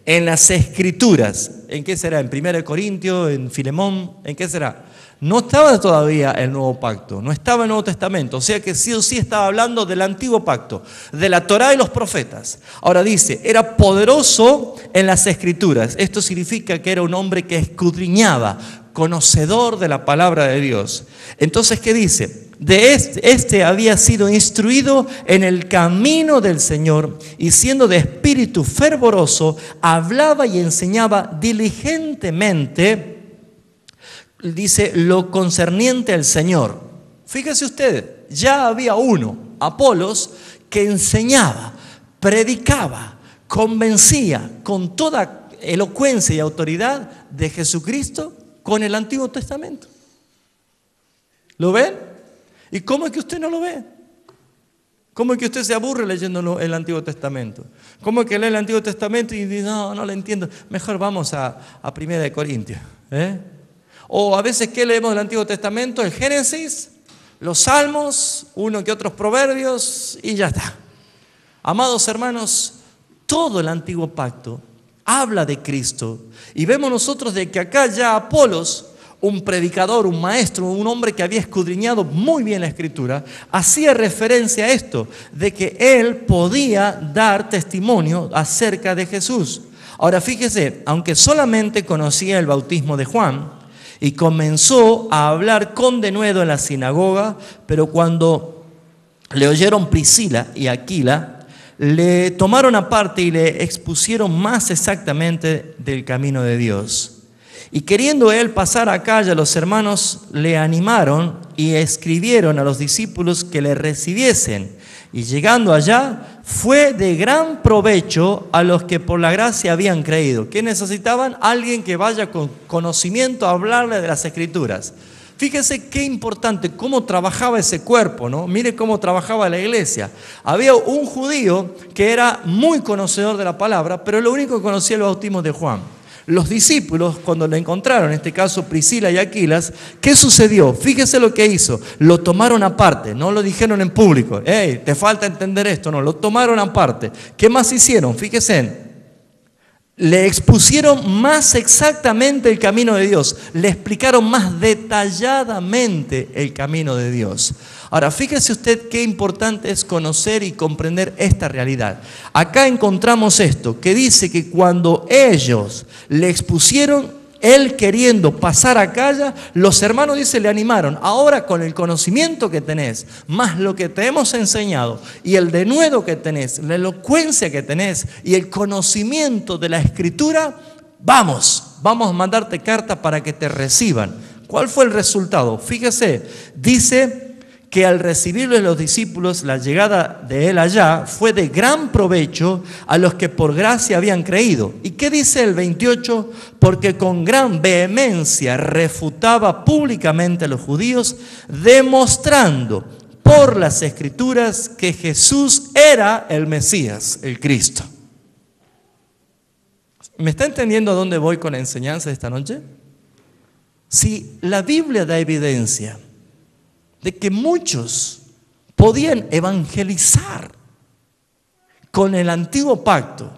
En las Escrituras ¿En qué será? ¿En 1 Corintios? ¿En Filemón? ¿En qué será? No estaba todavía el nuevo pacto, no estaba el Nuevo Testamento, o sea que sí o sí estaba hablando del antiguo pacto, de la Torá y los profetas. Ahora dice, era poderoso en las Escrituras. Esto significa que era un hombre que escudriñaba, conocedor de la palabra de Dios. Entonces, ¿qué dice? De este había sido instruido en el camino del Señor y siendo de espíritu fervoroso, hablaba y enseñaba diligentemente, dice, lo concerniente al Señor. Fíjese usted, ya había uno, Apolos, que enseñaba, predicaba, convencía con toda elocuencia y autoridad de Jesucristo con el Antiguo Testamento. ¿Lo ven? ¿Y cómo es que usted no lo ve? ¿Cómo es que usted se aburre leyendo el Antiguo Testamento? ¿Cómo es que lee el Antiguo Testamento y dice, no lo entiendo? Mejor vamos a 1 Corintios. O a veces, ¿qué leemos del Antiguo Testamento? El Génesis, los Salmos, uno que otros proverbios y ya está. Amados hermanos, todo el Antiguo Pacto habla de Cristo. Y vemos nosotros de que acá ya Apolos, un predicador, un maestro, un hombre que había escudriñado muy bien la Escritura, hacía referencia a esto, de que él podía dar testimonio acerca de Jesús. Ahora fíjese, aunque solamente conocía el bautismo de Juan y comenzó a hablar con denuedo en la sinagoga, pero cuando le oyeron Priscila y Aquila, le tomaron aparte y le expusieron más exactamente del camino de Dios. Y queriendo él pasar a calle, los hermanos le animaron y escribieron a los discípulos que le recibiesen. Y llegando allá, fue de gran provecho a los que por la gracia habían creído. ¿Qué necesitaban? Alguien que vaya con conocimiento a hablarle de las Escrituras. Fíjese qué importante, cómo trabajaba ese cuerpo, ¿no? Mire cómo trabajaba la iglesia. Había un judío que era muy conocedor de la palabra, pero lo único que conocía el bautismo de Juan. Los discípulos, cuando lo encontraron, en este caso Priscila y Aquilas, ¿qué sucedió? Fíjese lo que hizo. Lo tomaron aparte, no lo dijeron en público. Hey, te falta entender esto. No, lo tomaron aparte. ¿Qué más hicieron? Fíjese. Le expusieron más exactamente el camino de Dios. Le explicaron más detalladamente el camino de Dios. Ahora, fíjese usted qué importante es conocer y comprender esta realidad. Acá encontramos esto, que dice que cuando ellos le expusieron, él queriendo pasar a calle, los hermanos, dice, le animaron. Ahora con el conocimiento que tenés, más lo que te hemos enseñado y el denuedo que tenés, la elocuencia que tenés y el conocimiento de la Escritura, vamos a mandarte carta para que te reciban. ¿Cuál fue el resultado? Fíjese, dice que al recibirle los discípulos, la llegada de él allá fue de gran provecho a los que por gracia habían creído. ¿Y qué dice el 28? Porque con gran vehemencia refutaba públicamente a los judíos, demostrando por las Escrituras que Jesús era el Mesías, el Cristo. ¿Me está entendiendo a dónde voy con la enseñanza de esta noche? Si la Biblia da evidencia de que muchos podían evangelizar con el antiguo pacto,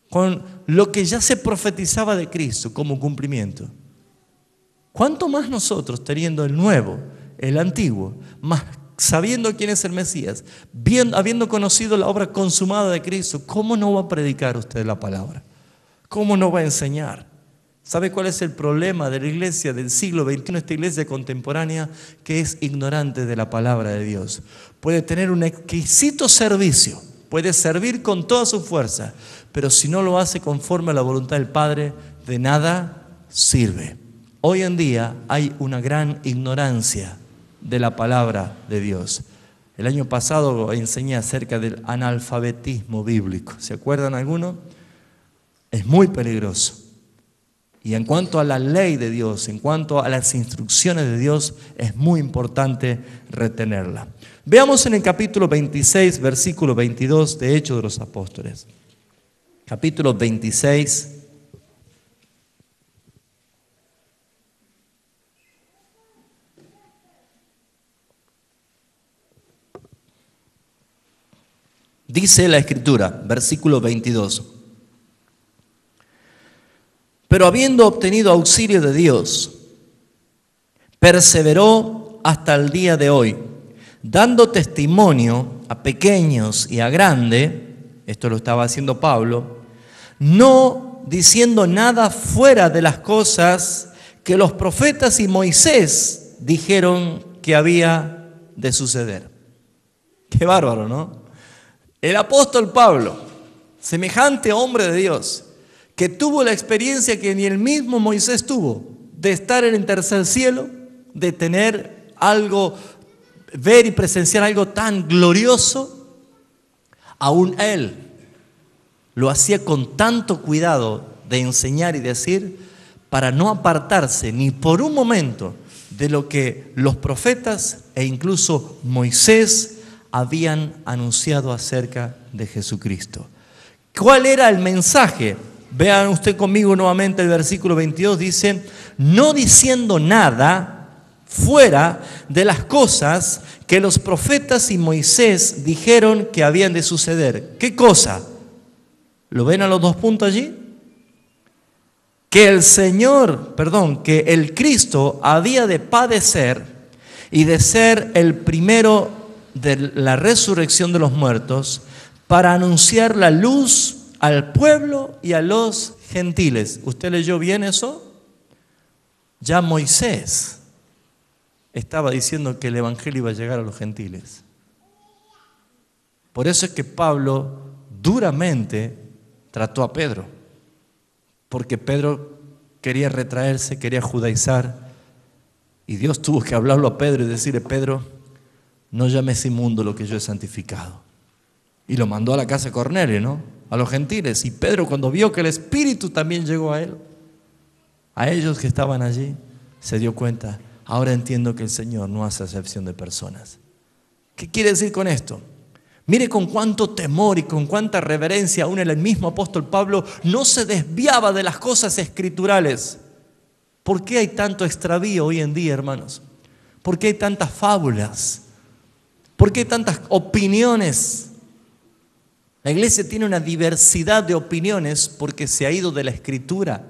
con lo que ya se profetizaba de Cristo como cumplimiento. ¿Cuánto más nosotros, teniendo el nuevo, el antiguo, más sabiendo quién es el Mesías, habiendo conocido la obra consumada de Cristo, cómo no va a predicar usted la palabra? ¿Cómo no va a enseñar? ¿Sabe cuál es el problema de la iglesia del siglo XXI, esta iglesia contemporánea, que es ignorante de la palabra de Dios? Puede tener un exquisito servicio, puede servir con toda su fuerza, pero si no lo hace conforme a la voluntad del Padre, de nada sirve. Hoy en día hay una gran ignorancia de la palabra de Dios. El año pasado enseñé acerca del analfabetismo bíblico. ¿Se acuerdan alguno? Es muy peligroso. Y en cuanto a la ley de Dios, en cuanto a las instrucciones de Dios, es muy importante retenerla. Veamos en el capítulo 26, versículo 22 de Hechos de los Apóstoles. Capítulo 26. Dice la Escritura, versículo 22. Pero habiendo obtenido auxilio de Dios, perseveró hasta el día de hoy, dando testimonio a pequeños y a grandes, esto lo estaba haciendo Pablo, no diciendo nada fuera de las cosas que los profetas y Moisés dijeron que había de suceder. Qué bárbaro, ¿no? El apóstol Pablo, semejante hombre de Dios, que tuvo la experiencia que ni el mismo Moisés tuvo, de estar en el tercer cielo, de tener algo, ver y presenciar algo tan glorioso, aún él lo hacía con tanto cuidado de enseñar y decir, para no apartarse ni por un momento de lo que los profetas e incluso Moisés habían anunciado acerca de Jesucristo. ¿Cuál era el mensaje? Vean usted conmigo nuevamente el versículo 22, dice, no diciendo nada fuera de las cosas que los profetas y Moisés dijeron que habían de suceder. ¿Qué cosa? ¿Lo ven a los dos puntos allí? Que el Cristo había de padecer y de ser el primero de la resurrección de los muertos para anunciar la luz al pueblo y a los gentiles. ¿Usted leyó bien eso? Ya Moisés estaba diciendo que el evangelio iba a llegar a los gentiles. Por eso es que Pablo duramente trató a Pedro, porque Pedro quería retraerse, quería judaizar, y Dios tuvo que hablarlo a Pedro y decirle, Pedro, no llames inmundo lo que yo he santificado. Y lo mandó a la casa de Cornelio, ¿no? A los gentiles. Y Pedro, cuando vio que el Espíritu también llegó a él, a ellos que estaban allí, se dio cuenta, ahora entiendo que el Señor no hace acepción de personas. ¿Qué quiere decir con esto? Mire con cuánto temor y con cuánta reverencia aún el mismo apóstol Pablo no se desviaba de las cosas escriturales. ¿Por qué hay tanto extravío hoy en día, hermanos? ¿Por qué hay tantas fábulas? ¿Por qué hay tantas opiniones? La iglesia tiene una diversidad de opiniones porque se ha ido de la Escritura.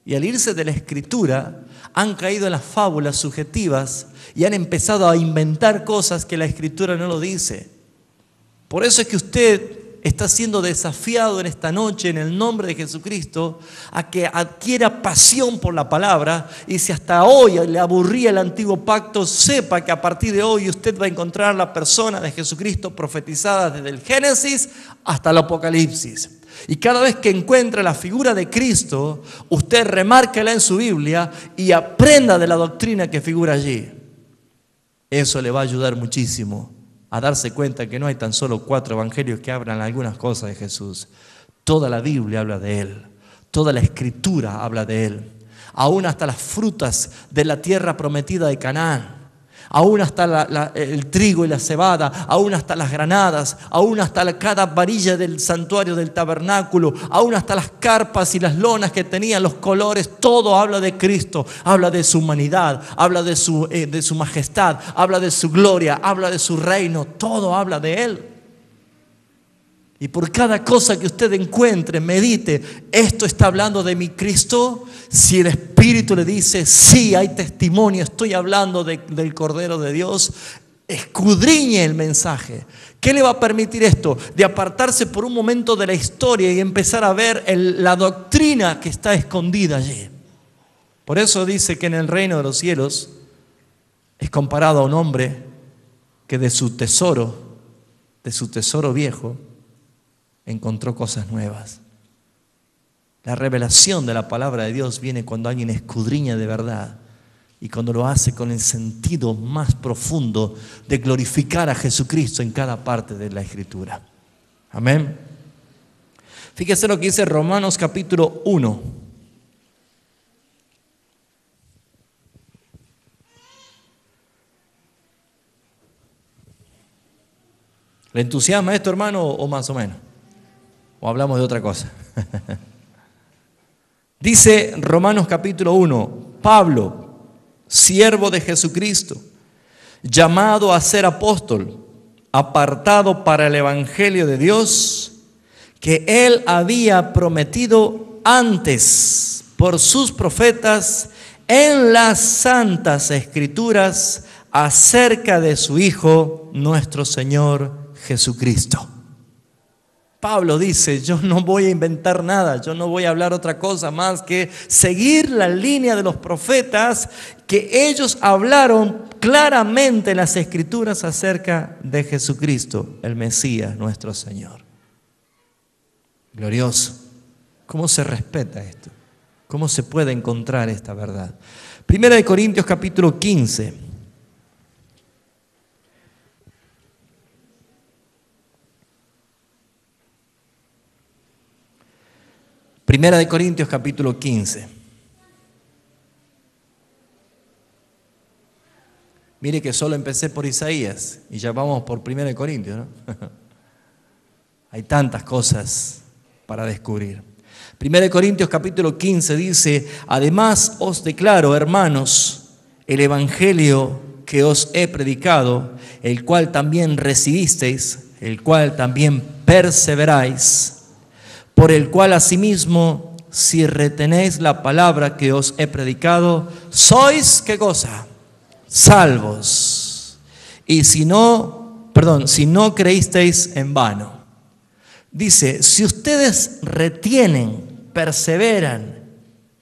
Y al irse de la Escritura, han caído en las fábulas subjetivas y han empezado a inventar cosas que la Escritura no lo dice. Por eso es que usted está siendo desafiado en esta noche, en el nombre de Jesucristo, a que adquiera pasión por la palabra. Y si hasta hoy le aburría el antiguo pacto, sepa que a partir de hoy usted va a encontrar la persona de Jesucristo profetizada desde el Génesis hasta el Apocalipsis. Y cada vez que encuentre la figura de Cristo, usted remárquela en su Biblia y aprenda de la doctrina que figura allí. Eso le va a ayudar muchísimo a darse cuenta que no hay tan solo 4 evangelios que hablan algunas cosas de Jesús. Toda la Biblia habla de Él. Toda la Escritura habla de Él. Aún hasta las frutas de la tierra prometida de Canaán. Aún hasta el trigo y la cebada, aún hasta las granadas, aún hasta cada varilla del santuario del tabernáculo, aún hasta las carpas y las lonas que tenían los colores, todo habla de Cristo, habla de su humanidad, habla de su majestad, habla de su gloria, habla de su reino, todo habla de Él. Y por cada cosa que usted encuentre, medite, esto está hablando de mi Cristo. Si el Espíritu le dice, sí, hay testimonio, estoy hablando del Cordero de Dios, escudriñe el mensaje. ¿Qué le va a permitir esto? De apartarse por un momento de la historia y empezar a ver la doctrina que está escondida allí. Por eso dice que en el reino de los cielos es comparado a un hombre que de su tesoro viejo, encontró cosas nuevas. La revelación de la palabra de Dios viene cuando alguien escudriña de verdad y cuando lo hace con el sentido más profundo de glorificar a Jesucristo en cada parte de la Escritura. Amén. Fíjese lo que dice Romanos capítulo 1. ¿Le entusiasma esto, hermano, o más o menos? ¿O hablamos de otra cosa? Dice Romanos capítulo 1, Pablo, siervo de Jesucristo, llamado a ser apóstol, apartado para el evangelio de Dios, que Él había prometido antes por sus profetas en las santas escrituras acerca de su Hijo, nuestro Señor Jesucristo. Pablo dice, yo no voy a inventar nada, yo no voy a hablar otra cosa más que seguir la línea de los profetas que ellos hablaron claramente en las Escrituras acerca de Jesucristo, el Mesías, nuestro Señor. Glorioso. ¿Cómo se respeta esto? ¿Cómo se puede encontrar esta verdad? Primera de Corintios capítulo 15. Primera de Corintios capítulo 15. Mire que solo empecé por Isaías y ya vamos por Primera de Corintios, ¿no? Hay tantas cosas para descubrir. Primera de Corintios capítulo 15 dice, además os declaro, hermanos, el evangelio que os he predicado, el cual también recibisteis, el cual también perseveráis, por el cual asimismo, si retenéis la palabra que os he predicado, sois, ¿qué cosa? Salvos. Y si no creísteis en vano. Dice, si ustedes retienen, perseveran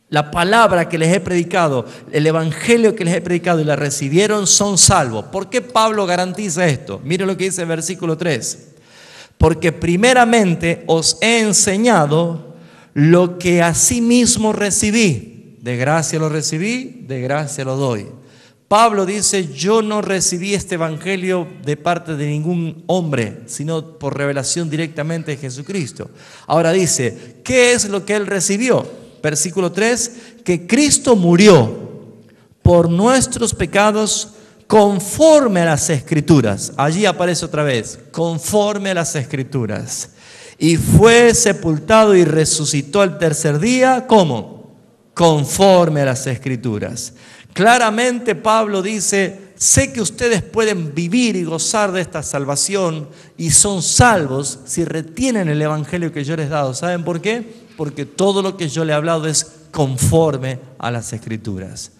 la palabra que les he predicado, el evangelio que les he predicado y la recibieron, son salvos. ¿Por qué Pablo garantiza esto? Mire lo que dice el versículo 3. Porque primeramente os he enseñado lo que asimismo recibí. De gracia lo recibí, de gracia lo doy. Pablo dice, yo no recibí este evangelio de parte de ningún hombre, sino por revelación directamente de Jesucristo. Ahora dice, ¿qué es lo que él recibió? Versículo 3, que Cristo murió por nuestros pecados conforme a las Escrituras. Allí aparece otra vez, conforme a las Escrituras. Y fue sepultado y resucitó al tercer día, ¿cómo? Conforme a las Escrituras. Claramente Pablo dice, sé que ustedes pueden vivir y gozar de esta salvación y son salvos si retienen el evangelio que yo les he dado. ¿Saben por qué? Porque todo lo que yo le he hablado es conforme a las Escrituras.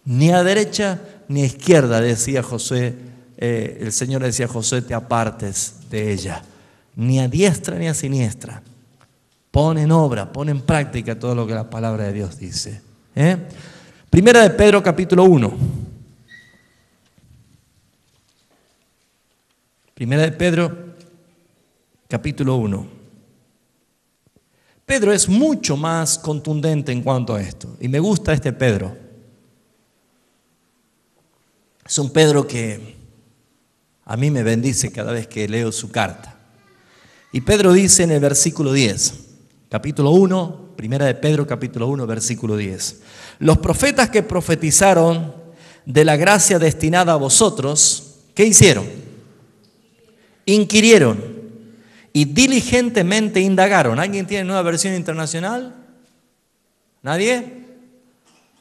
Ni a derecha ni a izquierda, decía Josué, el Señor decía a Josué, te apartes de ella. Ni a diestra ni a siniestra. Pon en obra, pon en práctica todo lo que la palabra de Dios dice. Primera de Pedro capítulo 1. Primera de Pedro capítulo 1. Pedro es mucho más contundente en cuanto a esto. Y me gusta este Pedro. Es un Pedro que a mí me bendice cada vez que leo su carta. Y Pedro dice en el versículo 10, capítulo 1, primera de Pedro, capítulo 1, versículo 10. Los profetas que profetizaron de la gracia destinada a vosotros, ¿qué hicieron? Inquirieron y diligentemente indagaron. ¿Alguien tiene nueva versión internacional? ¿Nadie?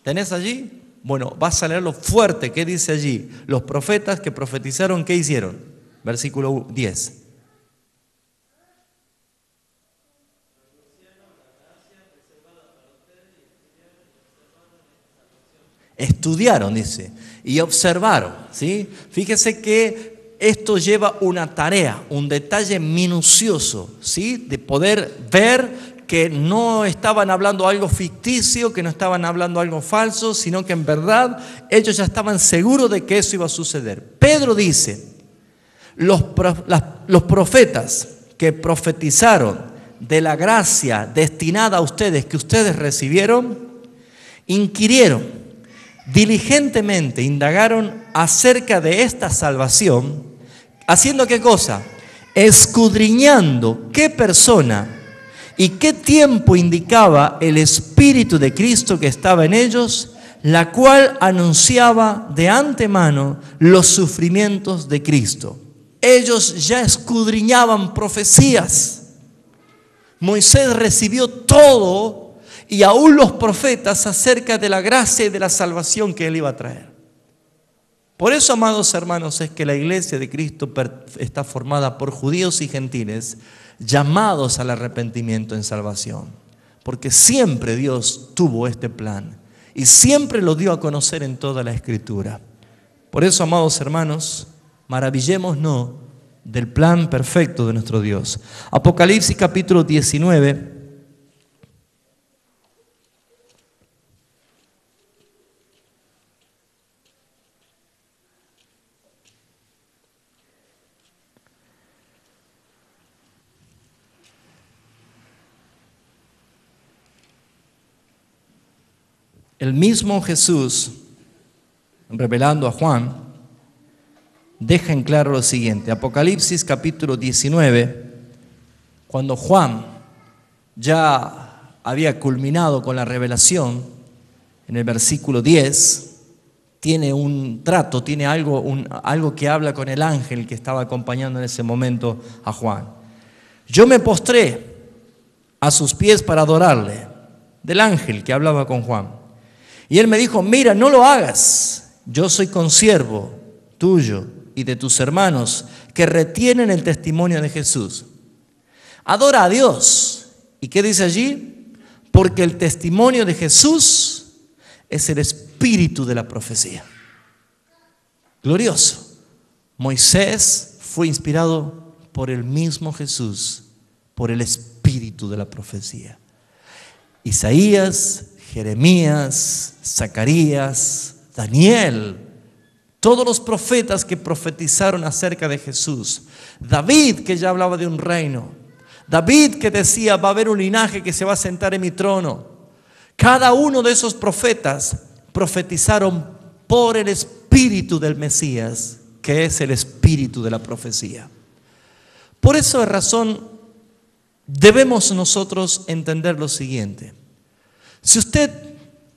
¿Tenés allí? Bueno, vas a leer lo fuerte que dice allí. Los profetas que profetizaron, ¿qué hicieron? Versículo 10. Estudiaron, dice, y observaron, ¿sí? Fíjese que esto lleva una tarea, un detalle minucioso, ¿sí? De poder ver que no estaban hablando algo ficticio, que no estaban hablando algo falso, sino que en verdad ellos ya estaban seguros de que eso iba a suceder. Pedro dice, los profetas que profetizaron de la gracia destinada a ustedes, que ustedes recibieron, inquirieron, diligentemente indagaron acerca de esta salvación, haciendo ¿qué cosa? Escudriñando qué persona y qué tiempo indicaba el Espíritu de Cristo que estaba en ellos, la cual anunciaba de antemano los sufrimientos de Cristo. Ellos ya escudriñaban profecías. Moisés recibió todo y aún los profetas acerca de la gracia y de la salvación que él iba a traer. Por eso, amados hermanos, es que la iglesia de Cristo está formada por judíos y gentiles llamados al arrepentimiento en salvación. porque siempre Dios tuvo este plan y siempre lo dio a conocer en toda la Escritura. Por eso, amados hermanos, maravillémonos del plan perfecto de nuestro Dios. Apocalipsis capítulo 19. El mismo Jesús, revelando a Juan, deja en claro lo siguiente. Apocalipsis capítulo 19, cuando Juan ya había culminado con la revelación, en el versículo 10, tiene un trato, tiene algo que habla con el ángel que estaba acompañando en ese momento a Juan. Yo me postré a sus pies para adorarle, del ángel que hablaba con Juan. Y él me dijo, mira, no lo hagas, yo soy consiervo tuyo y de tus hermanos que retienen el testimonio de Jesús. Adora a Dios. ¿Y qué dice allí? Porque el testimonio de Jesús es el espíritu de la profecía. Glorioso. Moisés fue inspirado por el mismo Jesús, por el espíritu de la profecía. Isaías, Jeremías, Zacarías, Daniel, todos los profetas que profetizaron acerca de Jesús. David, que ya hablaba de un reino. David, que decía, va a haber un linaje que se va a sentar en mi trono. Cada uno de esos profetas profetizaron por el espíritu del Mesías, que es el espíritu de la profecía. Por esa razón, debemos nosotros entender lo siguiente. Si usted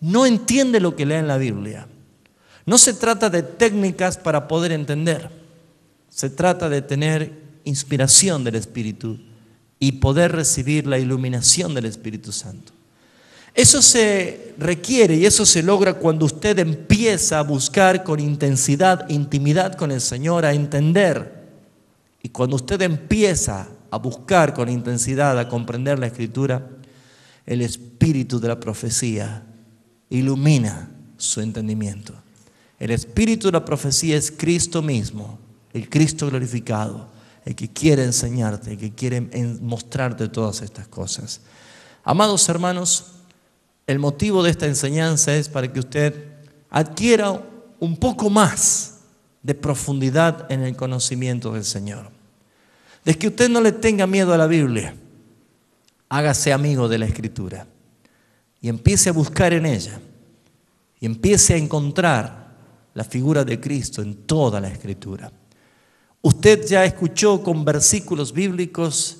no entiende lo que lee en la Biblia, no se trata de técnicas para poder entender. Se trata de tener inspiración del Espíritu y poder recibir la iluminación del Espíritu Santo. Eso se requiere y eso se logra cuando usted empieza a buscar con intensidad, intimidad con el Señor, a entender. Y cuando usted empieza a buscar con intensidad, a comprender la Escritura, el espíritu de la profecía ilumina su entendimiento. El espíritu de la profecía es Cristo mismo, el Cristo glorificado, el que quiere enseñarte, el que quiere mostrarte todas estas cosas. Amados hermanos, el motivo de esta enseñanza es para que usted adquiera un poco más de profundidad en el conocimiento del Señor. De que usted no le tenga miedo a la Biblia. Hágase amigo de la Escritura y empiece a buscar en ella y empiece a encontrar la figura de Cristo en toda la Escritura. Usted ya escuchó con versículos bíblicos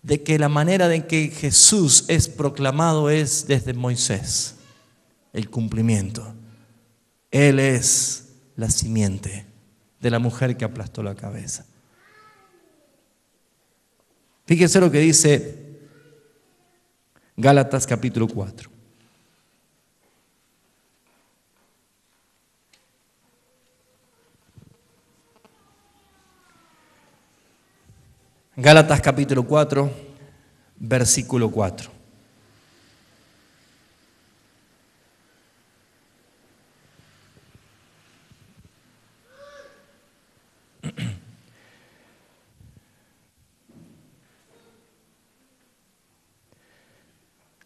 de que la manera en que Jesús es proclamado es desde Moisés, el cumplimiento. Él es la simiente de la mujer que aplastó la cabeza. Fíjese lo que dice Gálatas capítulo 4. Gálatas capítulo 4, versículo 4.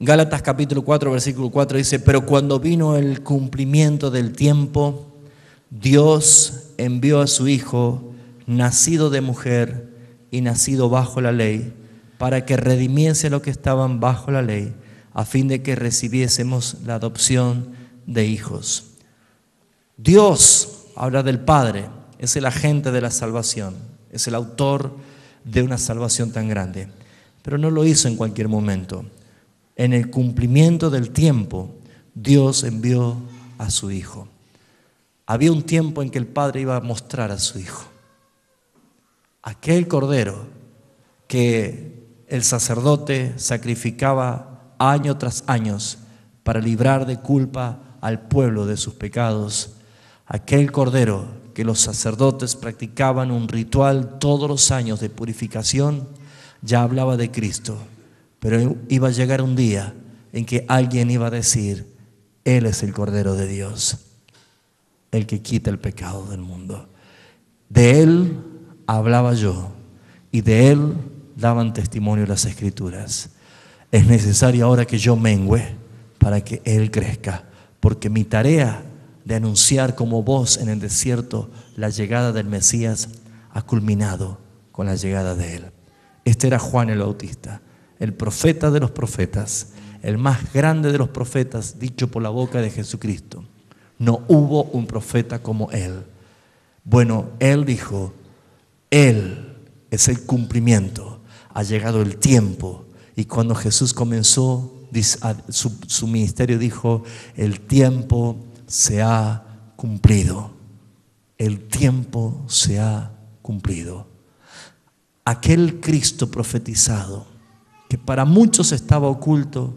Gálatas capítulo 4, versículo 4 dice, pero cuando vino el cumplimiento del tiempo, Dios envió a su Hijo, nacido de mujer y nacido bajo la ley, para que redimiese a los que estaban bajo la ley, a fin de que recibiésemos la adopción de hijos. Dios, habla del Padre, es el agente de la salvación, es el autor de una salvación tan grande, pero no lo hizo en cualquier momento. En el cumplimiento del tiempo, Dios envió a su Hijo. Había un tiempo en que el Padre iba a mostrar a su Hijo. Aquel cordero que el sacerdote sacrificaba año tras año para librar de culpa al pueblo de sus pecados. Aquel cordero que los sacerdotes practicaban un ritual todos los años de purificación, ya hablaba de Cristo. Pero iba a llegar un día en que alguien iba a decir: Él es el Cordero de Dios, el que quita el pecado del mundo. De Él hablaba yo y de Él daban testimonio las Escrituras. Es necesario ahora que yo mengüe para que Él crezca, porque mi tarea de anunciar como voz en el desierto la llegada del Mesías ha culminado con la llegada de Él. Este era Juan el Bautista, el profeta de los profetas, el más grande de los profetas, dicho por la boca de Jesucristo. No hubo un profeta como Él. Bueno, Él dijo: Él es el cumplimiento, ha llegado el tiempo. Y cuando Jesús comenzó su ministerio, dijo: el tiempo se ha cumplido. El tiempo se ha cumplido. Aquel Cristo profetizado, que para muchos estaba oculto,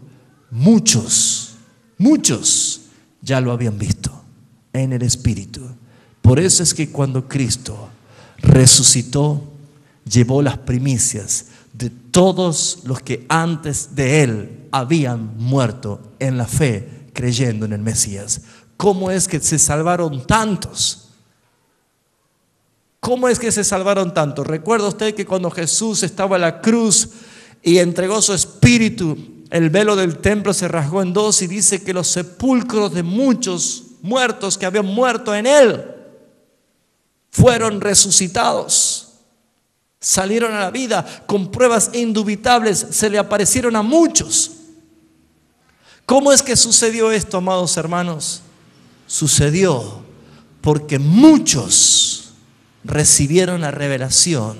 muchos ya lo habían visto en el Espíritu. Por eso es que cuando Cristo resucitó, llevó las primicias de todos los que antes de Él habían muerto en la fe, creyendo en el Mesías. ¿Cómo es que se salvaron tantos? ¿Cómo es que se salvaron tantos? ¿Recuerda usted que cuando Jesús estaba en la cruz y entregó su espíritu, el velo del templo se rasgó en dos y dice que los sepulcros de muchos muertos que habían muerto en Él fueron resucitados? Salieron a la vida con pruebas indubitables, se le aparecieron a muchos. ¿Cómo es que sucedió esto, amados hermanos? Sucedió porque muchos recibieron la revelación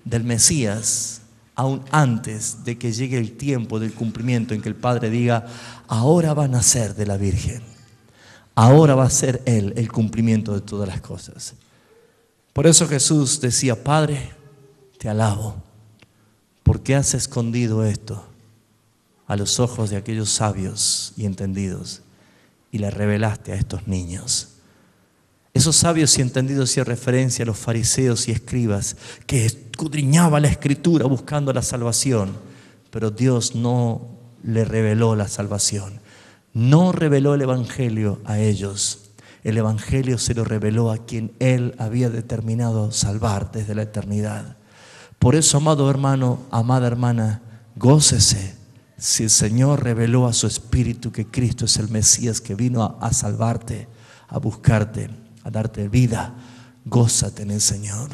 del Mesías aún antes de que llegue el tiempo del cumplimiento en que el Padre diga: ahora va a nacer de la Virgen, ahora va a ser Él el cumplimiento de todas las cosas. Por eso Jesús decía: Padre, te alabo, porque has escondido esto a los ojos de aquellos sabios y entendidos y le revelaste a estos niños. Esos sabios y entendidos hacían referencia a los fariseos y escribas que escudriñaban la Escritura buscando la salvación, pero Dios no le reveló la salvación, no reveló el Evangelio a ellos. El Evangelio se lo reveló a quien Él había determinado salvar desde la eternidad. Por eso, amado hermano, amada hermana, gócese si el Señor reveló a su espíritu que Cristo es el Mesías que vino a salvarte, a buscarte, a darte vida. Gózate en el Señor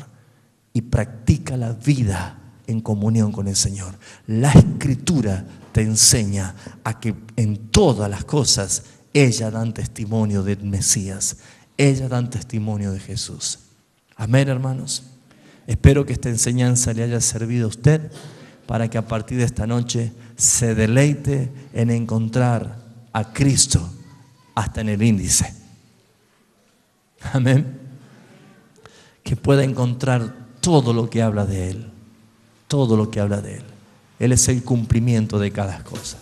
y practica la vida en comunión con el Señor. La Escritura te enseña a que en todas las cosas ellas dan testimonio del Mesías, ellas dan testimonio de Jesús. Amén, hermanos. Espero que esta enseñanza le haya servido a usted para que a partir de esta noche se deleite en encontrar a Cristo hasta en el índice. Amén. Que pueda encontrar todo lo que habla de Él. Todo lo que habla de Él. Él es el cumplimiento de cada cosa.